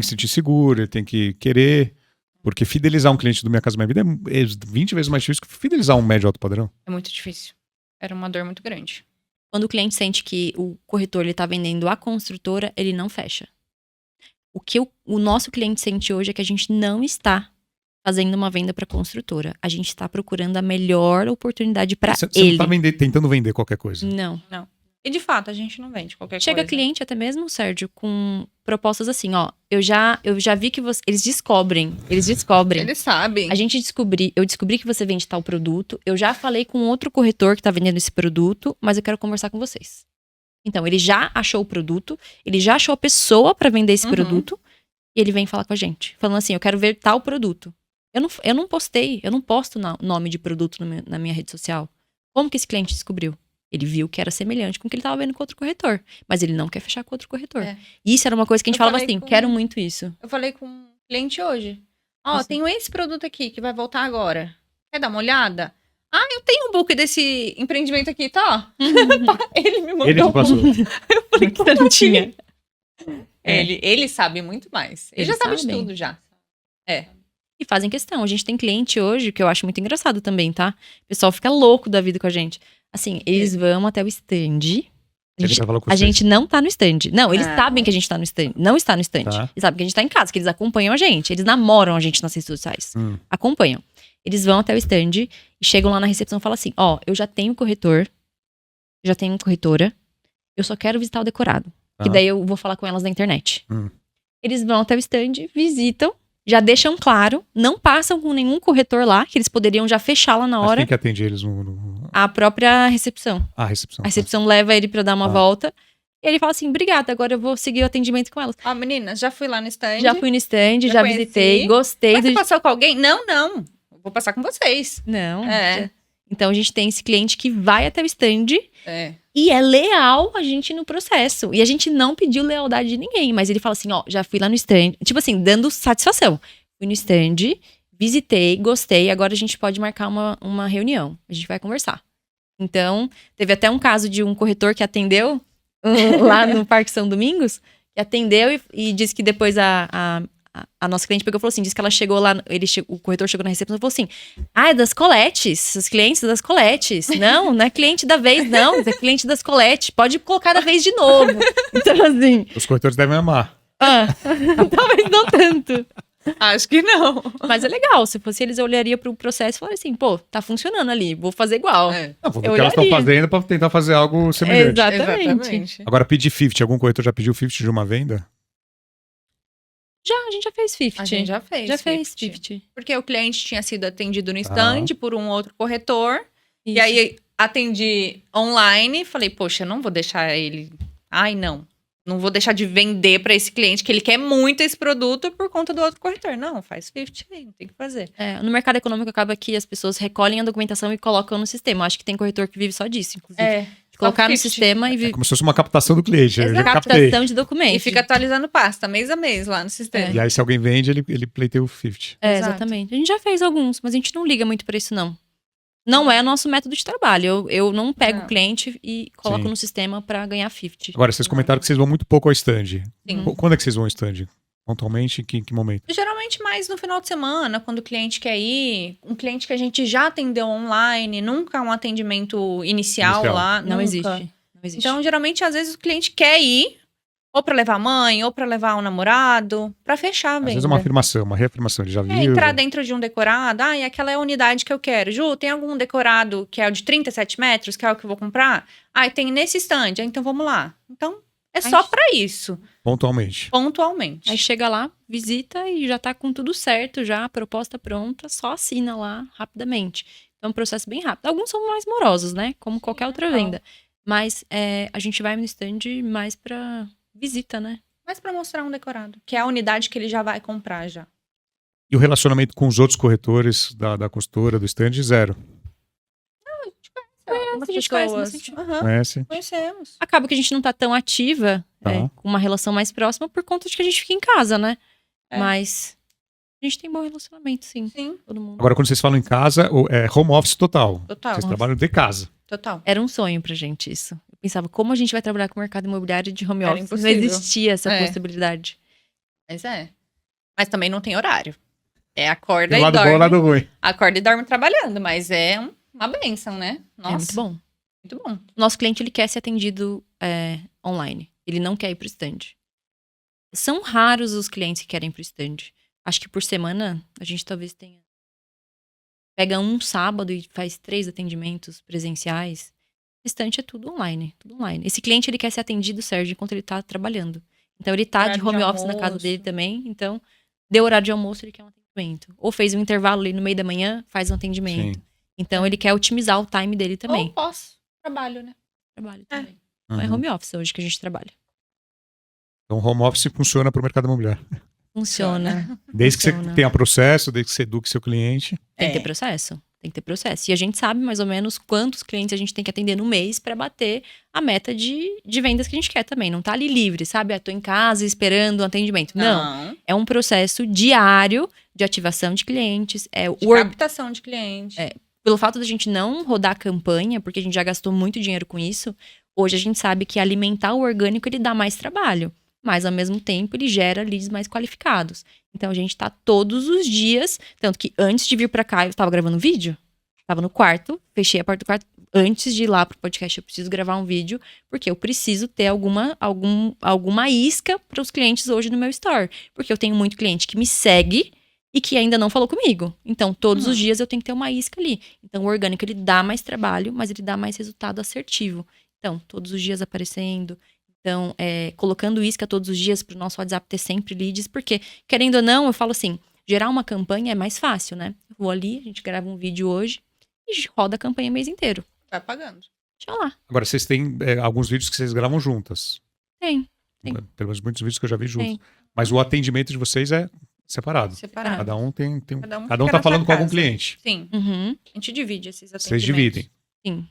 Speaker 1: se sentir seguro, ele tem que querer, porque fidelizar um cliente do Minha Casa Minha Vida é 20 vezes mais difícil que fidelizar um médio alto padrão.
Speaker 2: É muito difícil. Era uma dor muito grande.
Speaker 3: Quando o cliente sente que o corretor ele tá vendendo a construtora, ele não fecha. O que o nosso cliente sente hoje é que a gente não está fazendo uma venda para construtora. A gente está procurando a melhor oportunidade para
Speaker 1: Você
Speaker 3: ele.
Speaker 1: não tá tentando vender qualquer coisa.
Speaker 3: Não.
Speaker 2: E de fato, a gente não vende qualquer
Speaker 3: Chega
Speaker 2: coisa.
Speaker 3: cliente até mesmo, Sérgio, com propostas assim, ó. Eu já vi que você... Eles descobrem.
Speaker 2: Eles sabem.
Speaker 3: Eu descobri que você vende tal produto. Eu já falei com outro corretor que tá vendendo esse produto, mas eu quero conversar com vocês. Então, ele já achou o produto, ele já achou a pessoa para vender esse produto, e ele vem falar com a gente. Falando assim, eu quero ver tal produto. Eu não posto nome de produto na minha rede social. Como que esse cliente descobriu? Ele viu que era semelhante com o que ele tava vendo com outro corretor. Mas ele não quer fechar com outro corretor.
Speaker 2: É.
Speaker 3: Isso era uma coisa que a gente
Speaker 2: Eu
Speaker 3: falava
Speaker 2: falei
Speaker 3: assim, quero muito isso.
Speaker 2: Eu falei com um cliente hoje. Ó,
Speaker 3: Assim.
Speaker 2: tenho esse produto aqui que vai voltar agora. Quer dar uma olhada? Ah, eu tenho um book desse empreendimento aqui, tá? Ele me mandou.
Speaker 1: Ele te passou.
Speaker 2: Eu falei,
Speaker 3: Você não tinha.
Speaker 2: Ele sabe muito mais. Ele
Speaker 3: Eles
Speaker 2: já sabe de
Speaker 3: sabem.
Speaker 2: tudo já.
Speaker 3: E fazem questão. A gente tem cliente hoje, que eu acho muito engraçado também, tá? O pessoal fica louco da vida com a gente. Assim, eles vão até o stand.
Speaker 1: Ele já falou com
Speaker 3: A
Speaker 1: vocês.
Speaker 3: gente não tá no stand. Não, eles
Speaker 2: Não.
Speaker 3: sabem que a gente tá no stand. Não está no stand.
Speaker 1: Tá.
Speaker 3: Eles sabem que a gente tá em casa, que eles acompanham a gente. Eles namoram a gente nas redes sociais. Acompanham. Eles vão até o stand e chegam lá na recepção e falam assim: ó, eu já tenho corretor, já tenho corretora, eu só quero visitar o decorado.
Speaker 1: Tá.
Speaker 3: Que daí eu vou falar com elas na internet.
Speaker 1: Hum.
Speaker 3: Eles vão até o stand, visitam, já deixam claro, não passam com nenhum corretor lá, que eles poderiam já fechar lá na
Speaker 1: Mas
Speaker 3: hora.
Speaker 1: quem que atende eles no...
Speaker 3: A própria recepção.
Speaker 1: Ah, recepção.
Speaker 3: A recepção leva ele pra dar uma
Speaker 1: Ah.
Speaker 3: volta. E ele fala assim, obrigada, agora eu vou seguir o atendimento com elas.
Speaker 2: Ó, meninas, já fui lá no stand.
Speaker 3: Já fui no stand,
Speaker 2: Já
Speaker 3: já
Speaker 2: conheci.
Speaker 3: visitei, gostei
Speaker 2: Mas
Speaker 3: do...
Speaker 2: você passou com alguém? Não. Eu vou passar com vocês.
Speaker 3: Não.
Speaker 2: É.
Speaker 3: já- Então a gente tem esse cliente que vai até o stand
Speaker 2: É.
Speaker 3: e é leal a gente no processo. E a gente não pediu lealdade de ninguém, mas ele fala assim, ó, já fui lá no stand, tipo assim, dando satisfação. Fui no stand, visitei, gostei, agora a gente pode marcar uma reunião. A gente vai conversar. Então, teve até um caso de um corretor que atendeu lá no Parque São Domingos, que atendeu e disse que depois a nossa cliente pegou e falou assim, disse que ela chegou lá, o corretor chegou na recepção e falou assim, é das coletes, os clientes das coletes. Não é cliente da vez, não, é cliente das coletes, pode colocar da vez de novo. Então, assim,
Speaker 1: Os corretores devem amar.
Speaker 3: talvez não tanto.
Speaker 2: Acho que não.
Speaker 3: Mas é legal, se fosse eles, eu olharia pro processo e falaria assim, pô, tá funcionando ali, vou fazer igual.
Speaker 2: É.
Speaker 1: Não, vou ver
Speaker 3: Eu
Speaker 1: o que elas estão
Speaker 3: olharia.
Speaker 1: fazendo pra tentar fazer algo semelhante.
Speaker 3: Exatamente.
Speaker 1: Agora, pedir 50. Algum corretor já pediu 50 de uma venda?
Speaker 3: A gente já fez 50.
Speaker 2: A gente já fez.
Speaker 3: Já fez
Speaker 2: 50.
Speaker 3: 50.
Speaker 2: Porque o cliente tinha sido atendido no stand por um outro corretor. E
Speaker 3: Isso.
Speaker 2: aí atendi online. Falei, poxa, não vou deixar ele. Ai, não. Não vou deixar de vender para esse cliente que ele quer muito esse produto por conta do outro corretor. Não, faz 50 aí, não tem o que fazer.
Speaker 3: É, no mercado econômico acaba que as pessoas recolhem a documentação e colocam no sistema. Eu acho que tem corretor que vive só disso, inclusive. Colocar no
Speaker 2: 50.
Speaker 3: sistema e
Speaker 1: É
Speaker 3: vive
Speaker 1: como se fosse uma captação do cliente. Eu já captei.
Speaker 3: captação de documentos.
Speaker 2: E fica atualizando pasta mês a mês lá no sistema.
Speaker 1: E aí, se alguém vende, ele pleiteia o 50.
Speaker 3: É,
Speaker 2: Exato.
Speaker 3: exatamente. A gente já fez alguns, mas a gente não liga muito pra isso, não. Não é nosso método de trabalho. Eu não pego
Speaker 2: Não.
Speaker 3: o cliente e coloco
Speaker 1: Sim.
Speaker 3: no sistema pra ganhar 50.
Speaker 1: Agora, vocês comentaram que vocês vão muito pouco ao stand.
Speaker 2: Sim.
Speaker 1: Quando é que vocês vão ao stand? Pontualmente, em que momento?
Speaker 2: Geralmente mais no final de semana, quando o cliente quer ir. Um cliente que a gente já atendeu online, nunca um atendimento inicial. lá.
Speaker 3: Não
Speaker 2: nunca.
Speaker 3: existe. Não existe.
Speaker 2: Então, geralmente, às vezes o cliente quer ir, ou pra levar a mãe, ou pra levar o namorado, pra fechar a
Speaker 1: Às
Speaker 2: venda.
Speaker 1: vezes é uma afirmação, uma reafirmação. Ele já viu.
Speaker 2: É entrar dentro de um decorado. Ah, e aquela é a unidade que eu quero. Ju, tem algum decorado que é o de 37 metros, que é o que eu vou comprar? Ah, tem nesse stand. Ah, então vamos lá. Então, é só pra isso,
Speaker 1: Pontualmente.
Speaker 2: pontualmente.
Speaker 3: Aí chega lá, visita e já tá com tudo certo, já a proposta pronta, só assina lá rapidamente. Então é um processo bem rápido. Alguns são mais morosos, né? Como qualquer outra
Speaker 2: normal.
Speaker 3: venda. Mas a gente vai no stand mais pra visita, né?
Speaker 2: Mas pra mostrar um decorado, que é a unidade que ele já vai comprar já.
Speaker 1: E o relacionamento com os outros corretores da consultora, do stand, zero.
Speaker 2: Algumas
Speaker 3: a gente conhece
Speaker 2: pessoas.
Speaker 3: bastante.
Speaker 2: Aham,
Speaker 1: Conhece?
Speaker 2: conhecemos.
Speaker 3: Acaba que a gente não tá tão ativa,
Speaker 1: Tá.
Speaker 3: com uma relação mais próxima, por conta de que a gente fica em casa, né?
Speaker 2: É.
Speaker 3: Mas a gente tem bom relacionamento, sim.
Speaker 2: Sim,
Speaker 3: Todo mundo.
Speaker 1: Agora, quando vocês falam em casa, é home office total.
Speaker 2: total.
Speaker 1: Vocês trabalham de casa.
Speaker 2: Total.
Speaker 3: Era um sonho pra gente isso. Eu pensava, como a gente vai trabalhar com o mercado imobiliário de home
Speaker 2: Era
Speaker 3: office? Não
Speaker 2: impossível.
Speaker 3: existia essa
Speaker 2: É.
Speaker 3: possibilidade.
Speaker 2: Mas é. Mas também não tem horário. É acorda
Speaker 1: Tem
Speaker 2: e
Speaker 1: o lado bom e
Speaker 2: dorme.
Speaker 1: o lado ruim.
Speaker 2: Acorda e dorme trabalhando, mas é uma bênção, né?
Speaker 3: É muito bom.
Speaker 2: Muito bom.
Speaker 3: Nosso cliente, ele quer ser atendido online. Ele não quer ir pro stand. São raros os clientes que querem ir pro stand. Acho que por semana, a gente talvez tenha... Pega um sábado e faz 3 atendimentos presenciais. O restante é tudo online, tudo online. Esse cliente, ele quer ser atendido, Sérgio, enquanto ele tá trabalhando. Então, ele tá de
Speaker 2: Horário
Speaker 3: home
Speaker 2: de
Speaker 3: office na casa
Speaker 2: almoço.
Speaker 3: dele também. Então, deu horário de almoço, ele quer um atendimento. Ou fez um intervalo ali no meio da manhã, faz um atendimento.
Speaker 1: Sim.
Speaker 3: Então, ele quer otimizar o time dele também.
Speaker 2: Ou pós-trabalho, né?
Speaker 3: Trabalho
Speaker 2: É.
Speaker 3: também. Então, é home office hoje que a gente trabalha.
Speaker 1: Então, home office funciona para o mercado imobiliário.
Speaker 3: Funciona.
Speaker 1: Desde que
Speaker 3: Funciona.
Speaker 1: você tenha processo, desde que você eduque seu cliente.
Speaker 3: Tem que ter
Speaker 2: É.
Speaker 3: processo. Tem que ter processo. E a gente sabe mais ou menos quantos clientes a gente tem que atender no mês para bater a meta de vendas que a gente quer também. Não tá ali livre, sabe? Tô em casa esperando um atendimento. Não. É um processo diário de ativação de clientes.
Speaker 2: De captação de cliente.
Speaker 3: Pelo fato da gente não rodar a campanha, porque a gente já gastou muito dinheiro com isso, hoje a gente sabe que alimentar o orgânico, ele dá mais trabalho. Mas, ao mesmo tempo, ele gera leads mais qualificados. Então, a gente tá todos os dias... Tanto que antes de vir pra cá, eu tava gravando vídeo. Tava no quarto, fechei a porta do quarto. Antes de ir lá pro podcast, eu preciso gravar um vídeo. Porque eu preciso ter alguma isca para os clientes hoje no meu store. Porque eu tenho muito cliente que me segue e que ainda não falou comigo. Então, todos os dias eu tenho que ter uma isca ali. Então, o orgânico, ele dá mais trabalho, mas ele dá mais resultado assertivo. Então, todos os dias aparecendo... Então, colocando isca todos os dias para o nosso WhatsApp ter sempre leads, porque, querendo ou não, eu falo assim, gerar uma campanha é mais fácil, né? Eu vou ali, a gente grava um vídeo hoje e roda a campanha o mês inteiro.
Speaker 2: Vai pagando.
Speaker 3: Deixa lá.
Speaker 1: Agora, vocês têm alguns vídeos que vocês gravam juntas.
Speaker 3: Tem. Sim.
Speaker 1: Pelo menos muitos vídeos que eu já vi juntos.
Speaker 3: Tem.
Speaker 1: Mas o atendimento de vocês é separado.
Speaker 2: Separado.
Speaker 1: Cada um tem
Speaker 2: Cada um
Speaker 1: cada um
Speaker 2: fica
Speaker 1: tá
Speaker 2: na
Speaker 1: falando
Speaker 2: sua
Speaker 1: com algum
Speaker 2: casa.
Speaker 1: cliente.
Speaker 2: Sim.
Speaker 3: Uhum.
Speaker 2: A gente divide esses atendimentos.
Speaker 1: Vocês dividem.
Speaker 3: Sim.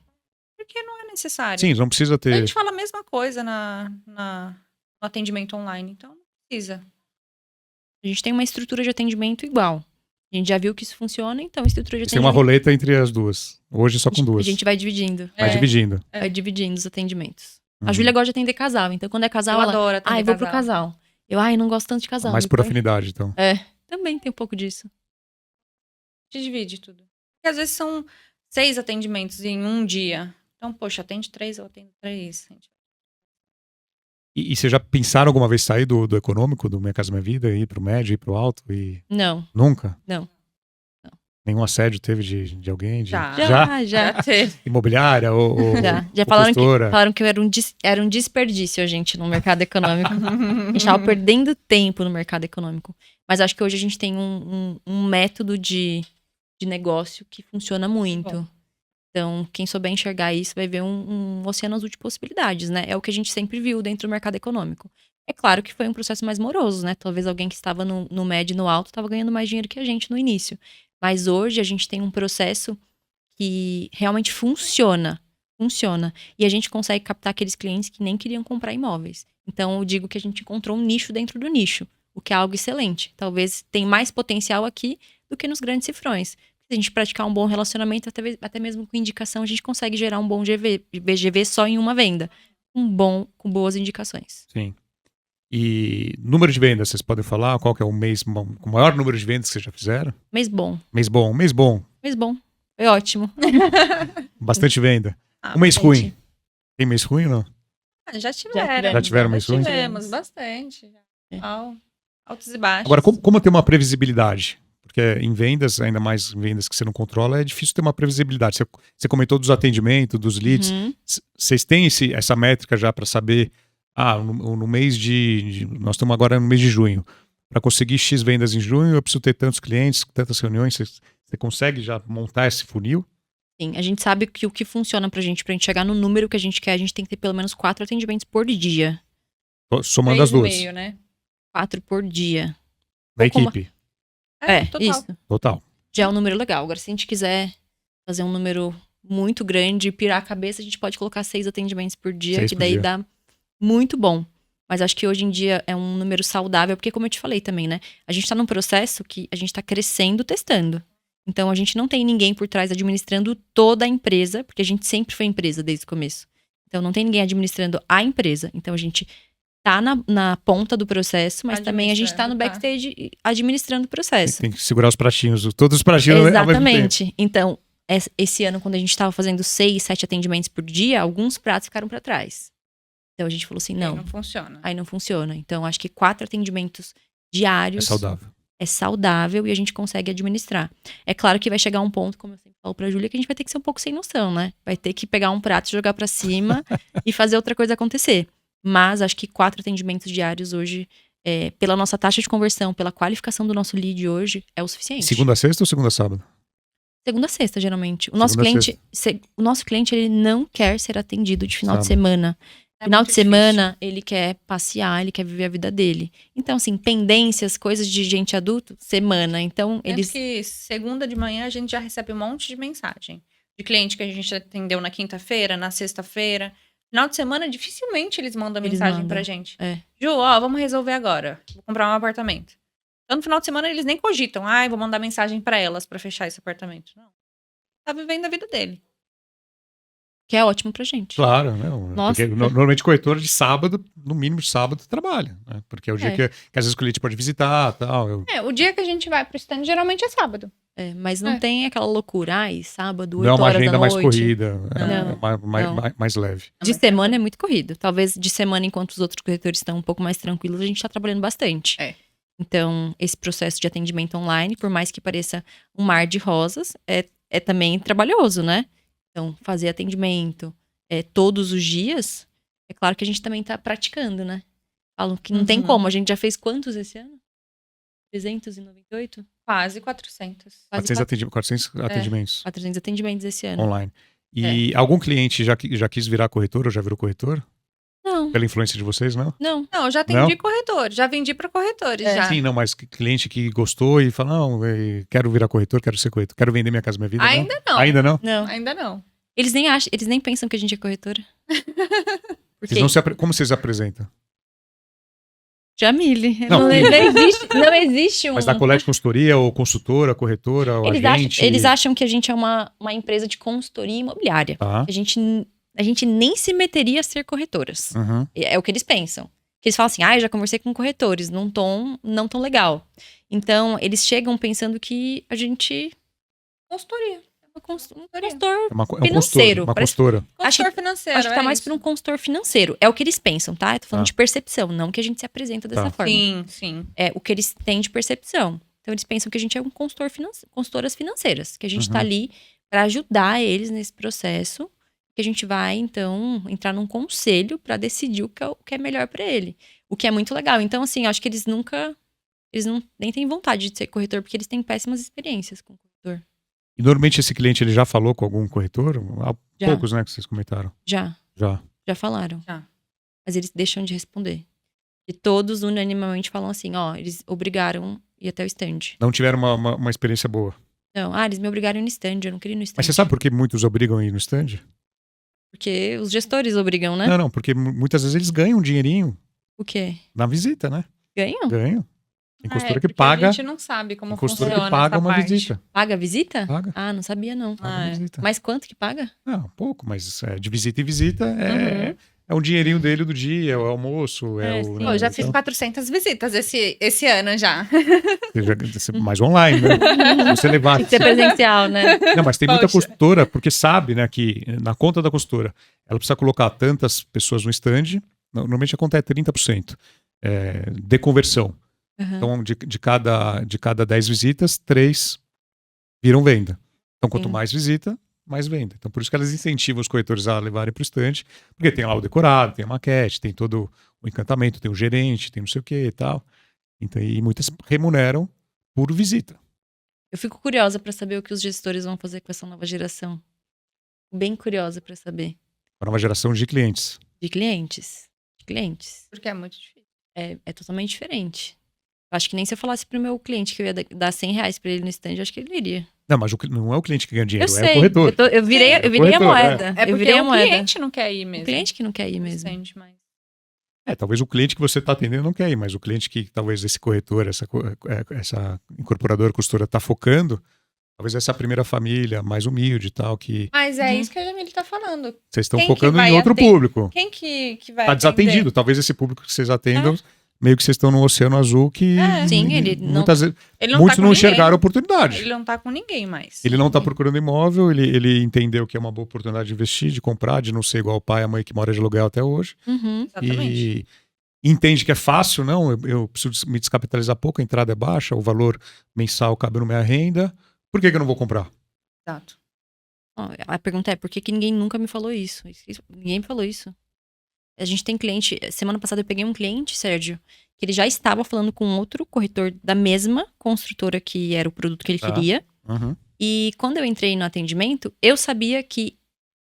Speaker 2: Porque não é necessário.
Speaker 1: Sim, não precisa
Speaker 2: A
Speaker 1: ter.
Speaker 2: gente fala a mesma coisa no atendimento online, então não precisa.
Speaker 3: A gente tem uma estrutura de atendimento igual. A gente já viu que isso funciona, então a estrutura de
Speaker 1: Tem uma
Speaker 3: atendimento...
Speaker 1: roleta entre as duas. Hoje só com duas.
Speaker 3: A gente vai dividindo.
Speaker 1: Vai dividindo.
Speaker 3: Vai dividindo os atendimentos.
Speaker 1: Uhum.
Speaker 3: A Júlia gosta de atender casal, então quando é casal,
Speaker 2: Eu
Speaker 3: ela...
Speaker 2: adoro atender
Speaker 3: eu vou pro casal. Eu não gosto tanto de casal.
Speaker 1: Mais
Speaker 3: me
Speaker 1: por
Speaker 3: põe-
Speaker 1: afinidade, então.
Speaker 3: Também tem um pouco disso.
Speaker 2: A gente divide tudo. Porque às vezes são 6 atendimentos em um dia. Então, poxa, atende 3, eu atendo 3.
Speaker 1: E vocês já pensaram alguma vez sair do econômico, do Minha Casa Minha Vida, ir pro médio, ir pro alto? E
Speaker 3: Não.
Speaker 1: nunca?
Speaker 3: Não.
Speaker 1: Nenhum assédio teve de alguém?
Speaker 3: Já
Speaker 2: teve.
Speaker 1: Imobiliária ou
Speaker 3: Já falaram
Speaker 1: consultora?
Speaker 3: que eu era um desperdício, gente, no mercado econômico. A gente tava perdendo tempo no mercado econômico. Mas acho que hoje a gente tem um método de negócio que funciona muito.
Speaker 2: Bom.
Speaker 3: Então, quem souber enxergar isso vai ver um oceano azul de possibilidades, né? É o que a gente sempre viu dentro do mercado econômico. É claro que foi um processo mais moroso, né? Talvez alguém que estava no médio e no alto estava ganhando mais dinheiro que a gente no início. Mas hoje a gente tem um processo que realmente funciona. Funciona. E a gente consegue captar aqueles clientes que nem queriam comprar imóveis. Então, eu digo que a gente encontrou um nicho dentro do nicho, o que é algo excelente. Talvez tem mais potencial aqui do que nos grandes cifrões. Se a gente praticar um bom relacionamento, até mesmo com indicação, a gente consegue gerar um bom VGV só em uma venda. Com boas indicações.
Speaker 1: Sim. E número de vendas, vocês podem falar? Qual que é o mês com o maior número de vendas que vocês já fizeram?
Speaker 3: Mês bom.
Speaker 1: Mês bom. Mês bom.
Speaker 3: Mês bom. Foi ótimo.
Speaker 1: Bastante venda. Um mês ruim. Tem mês ruim ou não?
Speaker 2: Já tiveram.
Speaker 1: Já tiveram mês ruim?
Speaker 2: Tivemos, bastante. Altos e baixos.
Speaker 1: Agora, como ter uma previsibilidade? Porque em vendas, ainda mais em vendas que você não controla, é difícil ter uma previsibilidade. Você comentou dos atendimentos, dos leads.
Speaker 3: Uhum.
Speaker 1: Vocês têm essa métrica já para saber, no mês nós estamos agora no mês de junho. Para conseguir X vendas em junho, eu preciso ter tantos clientes, tantas reuniões. Você consegue já montar esse funil?
Speaker 3: Sim, a gente sabe que o que funciona pra gente chegar no número que a gente quer, a gente tem que ter pelo menos 4 atendimentos por dia.
Speaker 1: Somando as duas.
Speaker 2: 3,5, né?
Speaker 3: 4 por dia.
Speaker 1: Da equipe.
Speaker 2: Total.
Speaker 3: Isso.
Speaker 1: Total.
Speaker 3: Já é um número legal. Agora, se a gente quiser fazer um número muito grande e pirar a cabeça, a gente pode colocar 6 atendimentos por dia,
Speaker 1: 6
Speaker 3: que
Speaker 1: por
Speaker 3: daí
Speaker 1: dia.
Speaker 3: dá muito bom. Mas acho que hoje em dia é um número saudável, porque como eu te falei também, né? A gente tá num processo que a gente tá crescendo, testando. Então, a gente não tem ninguém por trás administrando toda a empresa, porque a gente sempre foi empresa desde o começo. Então, não tem ninguém administrando a empresa. Então, a gente tá na ponta do processo, mas também a gente tá no backstage administrando o processo.
Speaker 1: Tem que segurar os pratinhos, todos os pratinhos ao mesmo tempo.
Speaker 3: Exatamente. Então, esse ano, quando a gente estava fazendo 6, 7 atendimentos por dia, alguns pratos ficaram para trás. Então a gente falou assim,
Speaker 2: Aí
Speaker 3: não,
Speaker 2: não funciona.
Speaker 3: aí não funciona. Então acho que 4 atendimentos diários
Speaker 1: É saudável.
Speaker 3: é saudável e a gente consegue administrar. É claro que vai chegar um ponto, como eu sempre falo pra Júlia, que a gente vai ter que ser um pouco sem noção, né? Vai ter que pegar um prato, jogar pra cima e fazer outra coisa acontecer. Mas acho que 4 atendimentos diários hoje, pela nossa taxa de conversão, pela qualificação do nosso lead hoje, é o suficiente.
Speaker 1: Segunda a sexta ou segunda a sábado?
Speaker 3: Segunda a sexta, geralmente. O nosso cliente, ele não quer ser atendido de final de
Speaker 1: Sábado.
Speaker 3: semana.
Speaker 2: É
Speaker 3: Final
Speaker 2: muito
Speaker 3: de semana, ele quer passear, ele quer viver a vida dele. Então, assim, pendências, coisas de gente adulto, semana. Então,
Speaker 2: Tanto
Speaker 3: eles...
Speaker 2: que segunda de manhã a gente já recebe um monte de mensagem. De cliente que a gente atendeu na quinta-feira, na sexta-feira. Final de semana, dificilmente eles mandam
Speaker 3: Eles
Speaker 2: mensagem
Speaker 3: mandam,
Speaker 2: pra gente.
Speaker 3: é.
Speaker 2: Ju, vamos resolver agora. Vou comprar um apartamento. Então, no final de semana, eles nem cogitam. Vou mandar mensagem pra elas pra fechar esse apartamento. Não. Tá vivendo a vida dele.
Speaker 3: Que é ótimo pra gente.
Speaker 1: Claro, não.
Speaker 3: Nossa.
Speaker 1: Porque normalmente corretor de sábado, no mínimo de sábado, trabalha. Né? Porque é o dia que às vezes o cliente pode visitar tal.
Speaker 2: O dia que a gente vai pro stand geralmente é sábado.
Speaker 3: Mas não tem aquela loucura. Ai, sábado, 8
Speaker 1: Não é uma
Speaker 3: horas da
Speaker 1: agenda mais
Speaker 3: noite.
Speaker 1: corrida,
Speaker 3: Não.
Speaker 1: mais leve.
Speaker 3: De semana é muito corrido. Talvez de semana, enquanto os outros corretores estão um pouco mais tranquilos, a gente tá trabalhando bastante. Então, esse processo de atendimento online, por mais que pareça um mar de rosas, é também trabalhoso, né? Então, fazer atendimento todos os dias, é claro que a gente também tá praticando, né? Falam que não tem como. A gente já fez quantos esse ano? 398?
Speaker 2: Quase 400.
Speaker 3: Quase
Speaker 1: 400 atendimentos
Speaker 3: 400 atendimentos esse ano.
Speaker 1: online. E algum cliente já quis virar corretor ou já virou corretor?
Speaker 3: Não.
Speaker 1: Pela influência de vocês, não?
Speaker 3: Não.
Speaker 2: Não, eu já atendi corretor. Já vendi pra corretores, já.
Speaker 1: Sim, não, mas cliente que gostou e fala, não, quero virar corretor, quero ser corretor, quero vender minha casa, minha vida.
Speaker 2: Ainda não.
Speaker 1: Ainda não?
Speaker 3: Não.
Speaker 2: Ainda não.
Speaker 3: Eles nem pensam que a gente é corretora. Porque
Speaker 1: Vocês como vocês apresentam?
Speaker 3: Jamile.
Speaker 1: Não,
Speaker 3: Não existe um...
Speaker 1: Mas na colégio de consultoria ou consultora, corretora ou agente?
Speaker 3: Eles acham que a gente é uma empresa de consultoria imobiliária.
Speaker 1: Tá.
Speaker 3: A gente nem se meteria a ser corretoras.
Speaker 1: Uhum.
Speaker 3: É o que eles pensam. Que eles falam assim, eu já conversei com corretores, num tom não tão legal. Então, eles chegam pensando que a gente...
Speaker 2: Consultoria.
Speaker 3: Um consultor
Speaker 1: Uma
Speaker 3: financeiro.
Speaker 1: Uma consultora.
Speaker 2: Consultor financeiro.
Speaker 3: Acho que tá mais para um consultor financeiro. É o que eles pensam, tá? Eu tô falando de percepção, não que a gente se apresenta dessa forma.
Speaker 2: Sim, sim.
Speaker 3: É o que eles têm de percepção. Então, eles pensam que a gente é um consultoras financeiras. Que a gente tá ali para ajudar eles nesse processo. Que a gente vai, então, entrar num conselho para decidir o que é melhor para ele. O que é muito legal. Então, assim, acho que eles não nem têm vontade de ser corretor, porque eles têm péssimas experiências com corretor.
Speaker 1: E normalmente esse cliente ele já falou com algum corretor? Há
Speaker 3: Já.
Speaker 1: poucos, né, que vocês comentaram.
Speaker 3: Já falaram.
Speaker 2: Já.
Speaker 3: Mas eles deixam de responder. E todos unanimamente falam assim, eles obrigaram a ir até o stand.
Speaker 1: Não tiveram uma experiência boa.
Speaker 3: Não, eles me obrigaram a ir no stand, eu não queria ir no stand.
Speaker 1: Mas você sabe por que muitos obrigam a ir no stand?
Speaker 3: Porque os gestores obrigam, né?
Speaker 1: Não, porque muitas vezes eles ganham um dinheirinho
Speaker 3: O quê?
Speaker 1: na visita, né?
Speaker 3: Ganham?
Speaker 1: Ganham. Tem consultora que
Speaker 2: porque
Speaker 1: paga.
Speaker 2: A gente não sabe como
Speaker 1: Tem consultora
Speaker 2: funciona
Speaker 1: que paga
Speaker 2: essa
Speaker 1: uma
Speaker 2: parte.
Speaker 1: visita.
Speaker 3: Paga a visita?
Speaker 1: Paga.
Speaker 3: Não sabia não.
Speaker 1: Paga uma visita.
Speaker 3: Mas quanto que paga?
Speaker 1: Não, pouco, mas de visita em visita é um dinheirinho dele do dia, é o almoço,
Speaker 3: sim.
Speaker 2: Eu já fiz 400 visitas esse ano já.
Speaker 1: Mais online, né? Se você levar.
Speaker 3: Tem que ser presencial, né?
Speaker 1: Não, mas tem muita
Speaker 2: Poxa.
Speaker 1: consultora, porque sabe, né, que na conta da consultora, ela precisa colocar tantas pessoas no stand, normalmente a conta é 30% de conversão.
Speaker 3: Uhum.
Speaker 1: Então, de cada 10 visitas, 3 viram venda. Então, quanto
Speaker 3: Sim.
Speaker 1: mais visita, mais venda. Então, por isso que elas incentivam os corretores a levarem para o stand, porque tem lá o decorado, tem a maquete, tem todo o encantamento, tem o gerente, tem não sei o que e tal. Então, e muitas remuneram por visita.
Speaker 3: Eu fico curiosa pra saber o que os gestores vão fazer com essa nova geração. Bem curiosa pra saber.
Speaker 1: A nova geração de clientes.
Speaker 3: De clientes.
Speaker 2: Porque é muito difícil.
Speaker 3: É totalmente diferente. Eu acho que nem se eu falasse pro meu cliente que eu ia dar R$100 pra ele no stand, eu acho que ele iria.
Speaker 1: Não, mas não é o cliente que ganha dinheiro,
Speaker 3: Eu
Speaker 1: é
Speaker 3: sei.
Speaker 1: o corretor.
Speaker 3: Eu virei a
Speaker 1: corretor,
Speaker 3: moeda.
Speaker 2: É
Speaker 3: Eu
Speaker 2: porque
Speaker 3: virei a
Speaker 2: o
Speaker 3: moeda.
Speaker 2: cliente não quer ir mesmo.
Speaker 3: O cliente que não quer ir mesmo.
Speaker 2: Stand, mas...
Speaker 1: Talvez o cliente que você está atendendo não quer ir, mas o cliente que talvez esse corretor, essa incorporadora, consultora está focando, talvez essa é a primeira família mais humilde e tal, que
Speaker 2: Mas é isso que a Jamile tá falando.
Speaker 1: vocês estão
Speaker 2: Quem que
Speaker 1: focando
Speaker 2: vai
Speaker 1: em outro
Speaker 2: atender?
Speaker 1: público.
Speaker 2: Quem que vai
Speaker 1: Está
Speaker 2: atender?
Speaker 1: desatendido. Talvez esse público que vocês atendam meio que vocês estão num oceano azul que
Speaker 3: Sim, ele não-
Speaker 1: muitas vezes,
Speaker 2: Ele não
Speaker 1: muitos
Speaker 2: tá com
Speaker 1: não
Speaker 2: ninguém.
Speaker 1: enxergaram a oportunidade.
Speaker 2: Ele não tá com ninguém mais.
Speaker 1: Ele não está procurando imóvel, ele entendeu que é uma boa oportunidade de investir, de comprar, de não ser igual o pai e a mãe que mora de aluguel até hoje.
Speaker 3: Uhum.
Speaker 2: Exatamente.
Speaker 1: E entende que é fácil, não, eu preciso me descapitalizar pouco, a entrada é baixa, o valor mensal cabe na minha renda, por que eu não vou comprar?
Speaker 2: Exato.
Speaker 3: Ó, a pergunta é, por que que ninguém nunca me falou isso? Ninguém me falou isso. A gente tem cliente... Semana passada eu peguei um cliente, Sérgio, que ele já estava falando com outro corretor da mesma construtora que era o produto que ele
Speaker 1: Tá.
Speaker 3: queria.
Speaker 1: Uhum.
Speaker 3: E quando eu entrei no atendimento, eu sabia que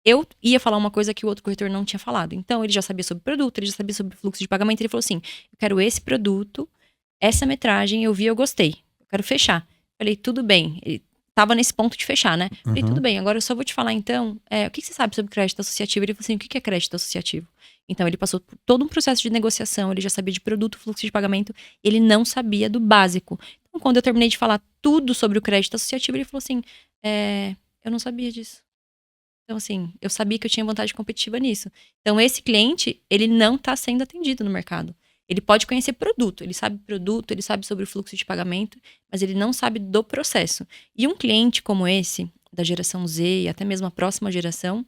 Speaker 3: eu ia falar uma coisa que o outro corretor não tinha falado. Então, ele já sabia sobre o produto, ele já sabia sobre o fluxo de pagamento. Ele falou assim, eu quero esse produto, essa metragem, eu vi, eu gostei. Eu quero fechar. Falei, tudo bem. Ele tava nesse ponto de fechar, né? Falei,
Speaker 1: Uhum.
Speaker 3: tudo bem, agora eu só vou te falar, então, o que você sabe sobre crédito associativo? Ele falou assim, o que é crédito associativo? Então, ele passou por todo um processo de negociação, ele já sabia de produto, fluxo de pagamento, ele não sabia do básico. Então, quando eu terminei de falar tudo sobre o crédito associativo, ele falou assim, eu não sabia disso. Então, assim, eu sabia que eu tinha vantagem competitiva nisso. Então, esse cliente, ele não está sendo atendido no mercado. Ele pode conhecer produto, ele sabe sobre o fluxo de pagamento, mas ele não sabe do processo. E um cliente como esse, da geração Z e até mesmo a próxima geração,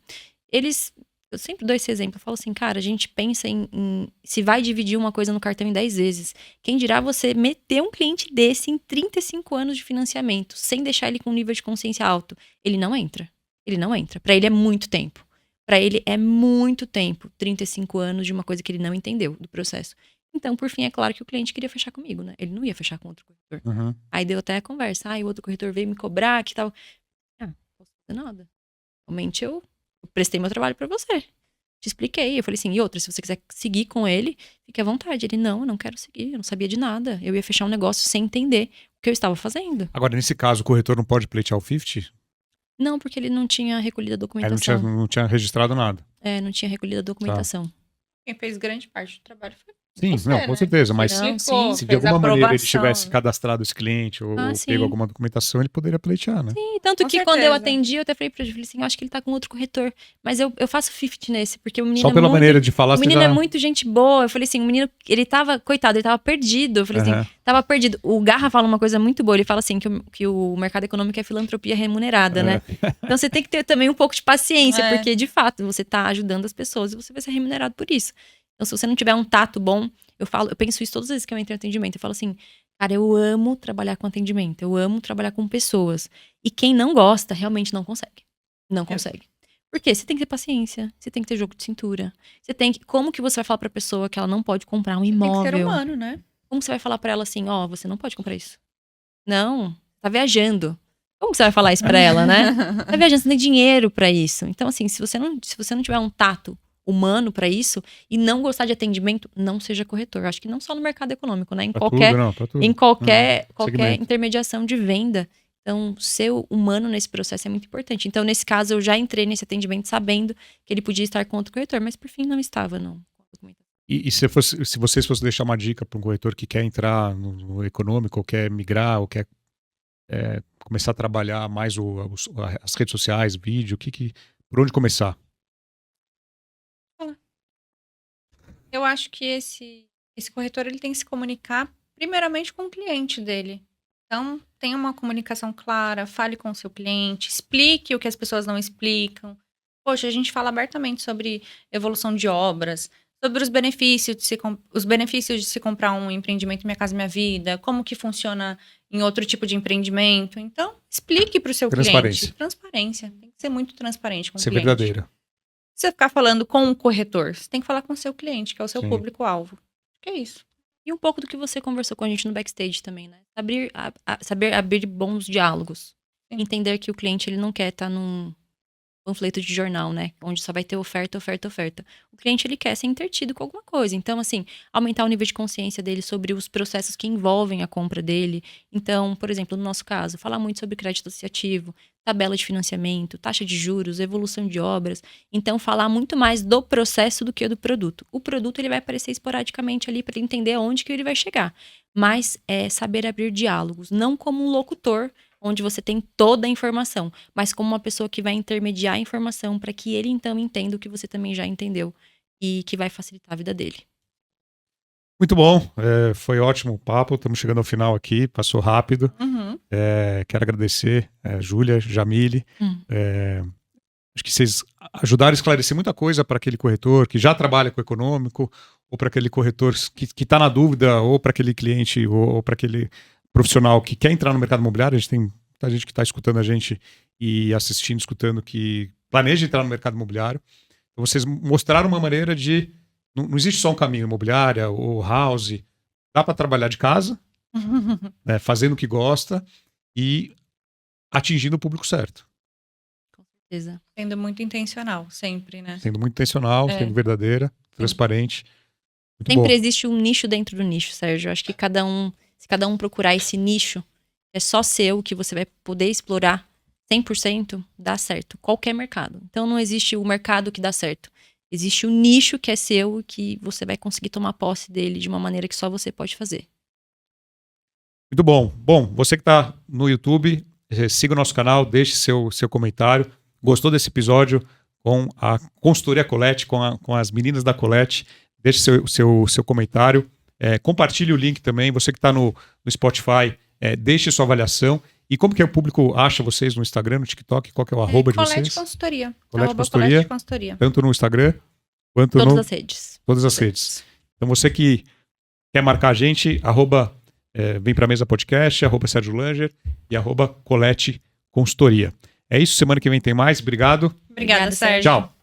Speaker 3: eu sempre dou esse exemplo, eu falo assim, cara, a gente pensa em se vai dividir uma coisa no cartão em 10 vezes. Quem dirá você meter um cliente desse em 35 anos de financiamento, sem deixar ele com um nível de consciência alto? Ele não entra. Ele não entra. Pra ele é muito tempo. Pra ele é muito tempo. 35 anos de uma coisa que ele não entendeu do processo. Então, por fim, é claro que o cliente queria fechar comigo, né? Ele não ia fechar com outro corretor.
Speaker 1: Uhum.
Speaker 3: Aí deu até a conversa. O outro corretor veio me cobrar, que tal. Não posso fazer nada. Realmente eu prestei meu trabalho pra você. Te expliquei. Eu falei assim, e outra, se você quiser seguir com ele, fique à vontade. Ele, não, eu não quero seguir. Eu não sabia de nada. Eu ia fechar um negócio sem entender o que eu estava fazendo.
Speaker 1: Agora, nesse caso, o corretor não pode pleitear o 50?
Speaker 3: Não, porque ele não tinha recolhido a
Speaker 1: Ele
Speaker 3: documentação.
Speaker 1: não tinha registrado nada.
Speaker 3: Não tinha recolhido a documentação.
Speaker 2: Quem fez grande parte do trabalho foi
Speaker 1: Sim,
Speaker 2: você,
Speaker 1: não,
Speaker 2: né?
Speaker 1: com certeza, mas
Speaker 3: Não,
Speaker 2: Explicou,
Speaker 3: sim.
Speaker 1: se de
Speaker 2: fez
Speaker 1: alguma maneira ele
Speaker 2: aprovação.
Speaker 1: tivesse cadastrado esse cliente ou
Speaker 3: sim.
Speaker 1: pego alguma documentação, ele poderia pleitear, né?
Speaker 3: Sim, tanto
Speaker 2: Com
Speaker 3: que quando eu
Speaker 2: certeza.
Speaker 3: atendi, eu até falei pra ele, falei assim, eu acho que ele tá com outro corretor. Mas eu faço 50 nesse, porque o menino
Speaker 1: Só
Speaker 3: é
Speaker 1: pela
Speaker 3: muito...
Speaker 1: maneira de falar,
Speaker 3: O menino
Speaker 1: você
Speaker 3: é
Speaker 1: já...
Speaker 3: muito gente boa. Eu falei assim, o menino, ele tava, coitado, ele tava perdido. Eu falei
Speaker 1: Aham.
Speaker 3: assim, tava perdido. O Garra fala uma coisa muito boa, ele fala assim, que o mercado econômico é filantropia remunerada, né? Então você tem que ter também um pouco de paciência,
Speaker 2: É.
Speaker 3: porque de fato, você tá ajudando as pessoas e você vai ser remunerado por isso. Então se você não tiver um tato bom, eu penso isso todas as vezes que eu entro em atendimento. Eu falo assim, cara, eu amo trabalhar com atendimento, eu amo trabalhar com pessoas. E quem não gosta, realmente não consegue. Não consegue. Porque você tem que ter paciência, você tem que ter jogo de cintura. Você tem que... Como que você vai falar pra pessoa que ela não pode comprar um
Speaker 2: Tem
Speaker 3: imóvel?
Speaker 2: que ser humano, né?
Speaker 3: Como você vai falar pra ela assim, você não pode comprar isso? Não, tá viajando. Como que você vai falar isso pra ela, né? Tá viajando, você não tem dinheiro pra isso. Então, assim, se você não tiver um tato humano pra isso e não gostar de atendimento, não seja corretor. Eu acho que não só no mercado econômico, né? Em
Speaker 1: Pra
Speaker 3: qualquer,
Speaker 1: tudo, não, pra tudo.
Speaker 3: em qualquer
Speaker 1: segmento.
Speaker 3: intermediação de venda. Então, ser humano nesse processo é muito importante. Então, nesse caso, eu já entrei nesse atendimento sabendo que ele podia estar com outro corretor, mas por fim não estava, não.
Speaker 1: E se vocês fossem deixar uma dica para um corretor que quer entrar no econômico, ou quer migrar, ou quer começar a trabalhar mais as redes sociais, vídeo, por onde começar?
Speaker 2: Eu acho que esse corretor ele tem que se comunicar primeiramente com o cliente dele. Então, tenha uma comunicação clara, fale com o seu cliente, explique o que as pessoas não explicam. Poxa, a gente fala abertamente sobre evolução de obras, sobre os benefícios de se comprar um empreendimento Minha Casa Minha Vida, como que funciona em outro tipo de empreendimento. Então, explique para o seu
Speaker 1: Transparência.
Speaker 2: cliente. Transparência. Tem que ser muito transparente com o
Speaker 1: Ser
Speaker 2: cliente.
Speaker 1: verdadeira.
Speaker 2: Se você ficar falando com o corretor, você tem que falar com o seu cliente, que é o seu
Speaker 1: Sim.
Speaker 2: público-alvo. Que é isso.
Speaker 3: E um pouco do que você conversou com a gente no backstage também, né? Saber abrir bons diálogos.
Speaker 2: Sim.
Speaker 3: Entender que o cliente, ele não quer estar num panfleto de jornal, né? Onde só vai ter oferta, oferta, oferta. O cliente, ele quer ser entretido com alguma coisa. Então, assim, aumentar o nível de consciência dele sobre os processos que envolvem a compra dele. Então, por exemplo, no nosso caso, falar muito sobre crédito associativo, tabela de financiamento, taxa de juros, evolução de obras. Então, falar muito mais do processo do que do produto. O produto, ele vai aparecer esporadicamente ali para ele entender aonde que ele vai chegar. Mas é saber abrir diálogos, não como um locutor, onde você tem toda a informação, mas como uma pessoa que vai intermediar a informação para que ele, então, entenda o que você também já entendeu e que vai facilitar a vida dele.
Speaker 1: Muito bom, foi ótimo o papo, estamos chegando ao final aqui, passou rápido.
Speaker 2: Uhum.
Speaker 1: Quero agradecer, Júlia, Jamile. Acho que vocês ajudaram a esclarecer muita coisa para aquele corretor que já trabalha com o econômico, ou para aquele corretor que está na dúvida, ou para aquele cliente, ou para aquele profissional que quer entrar no mercado imobiliário. A gente tem muita gente que está escutando a gente e assistindo, escutando, que planeja entrar no mercado imobiliário. Então vocês mostraram uma maneira de... Não existe só um caminho, imobiliária ou house. Dá para trabalhar de casa, né, fazendo o que gosta e atingindo o público certo.
Speaker 3: Certeza.
Speaker 2: Sendo muito intencional, sempre, né?
Speaker 1: Sendo muito intencional, sendo verdadeira, transparente. Muito
Speaker 3: Sempre
Speaker 1: bom.
Speaker 3: existe um nicho dentro do nicho, Sérgio. Eu acho que se cada um procurar esse nicho, é só seu, que você vai poder explorar 100%, dá certo. Qualquer mercado. Então não existe o mercado que dá certo. Existe o nicho que é seu e que você vai conseguir tomar posse dele de uma maneira que só você pode fazer.
Speaker 1: Muito bom. Bom, você que está no YouTube, siga o nosso canal, deixe seu comentário. Gostou desse episódio com a consultoria Colette, com as meninas da Colette? Deixe seu comentário. Compartilhe o link também. Você que está no Spotify, deixe sua avaliação. E como que o público acha vocês no Instagram, no TikTok? Qual que é o arroba de vocês?
Speaker 2: Colette Consultoria.
Speaker 1: Colette
Speaker 2: Colette Consultoria.
Speaker 1: Tanto no Instagram quanto
Speaker 3: Todas as redes.
Speaker 1: Todas as redes. Então você que quer marcar a gente, arroba Vem Pra Mesa Podcast, arroba Sérgio Langer e arroba Colette Consultoria. É isso, semana que vem tem mais. Obrigado.
Speaker 2: Obrigada, Sérgio.
Speaker 1: Tchau.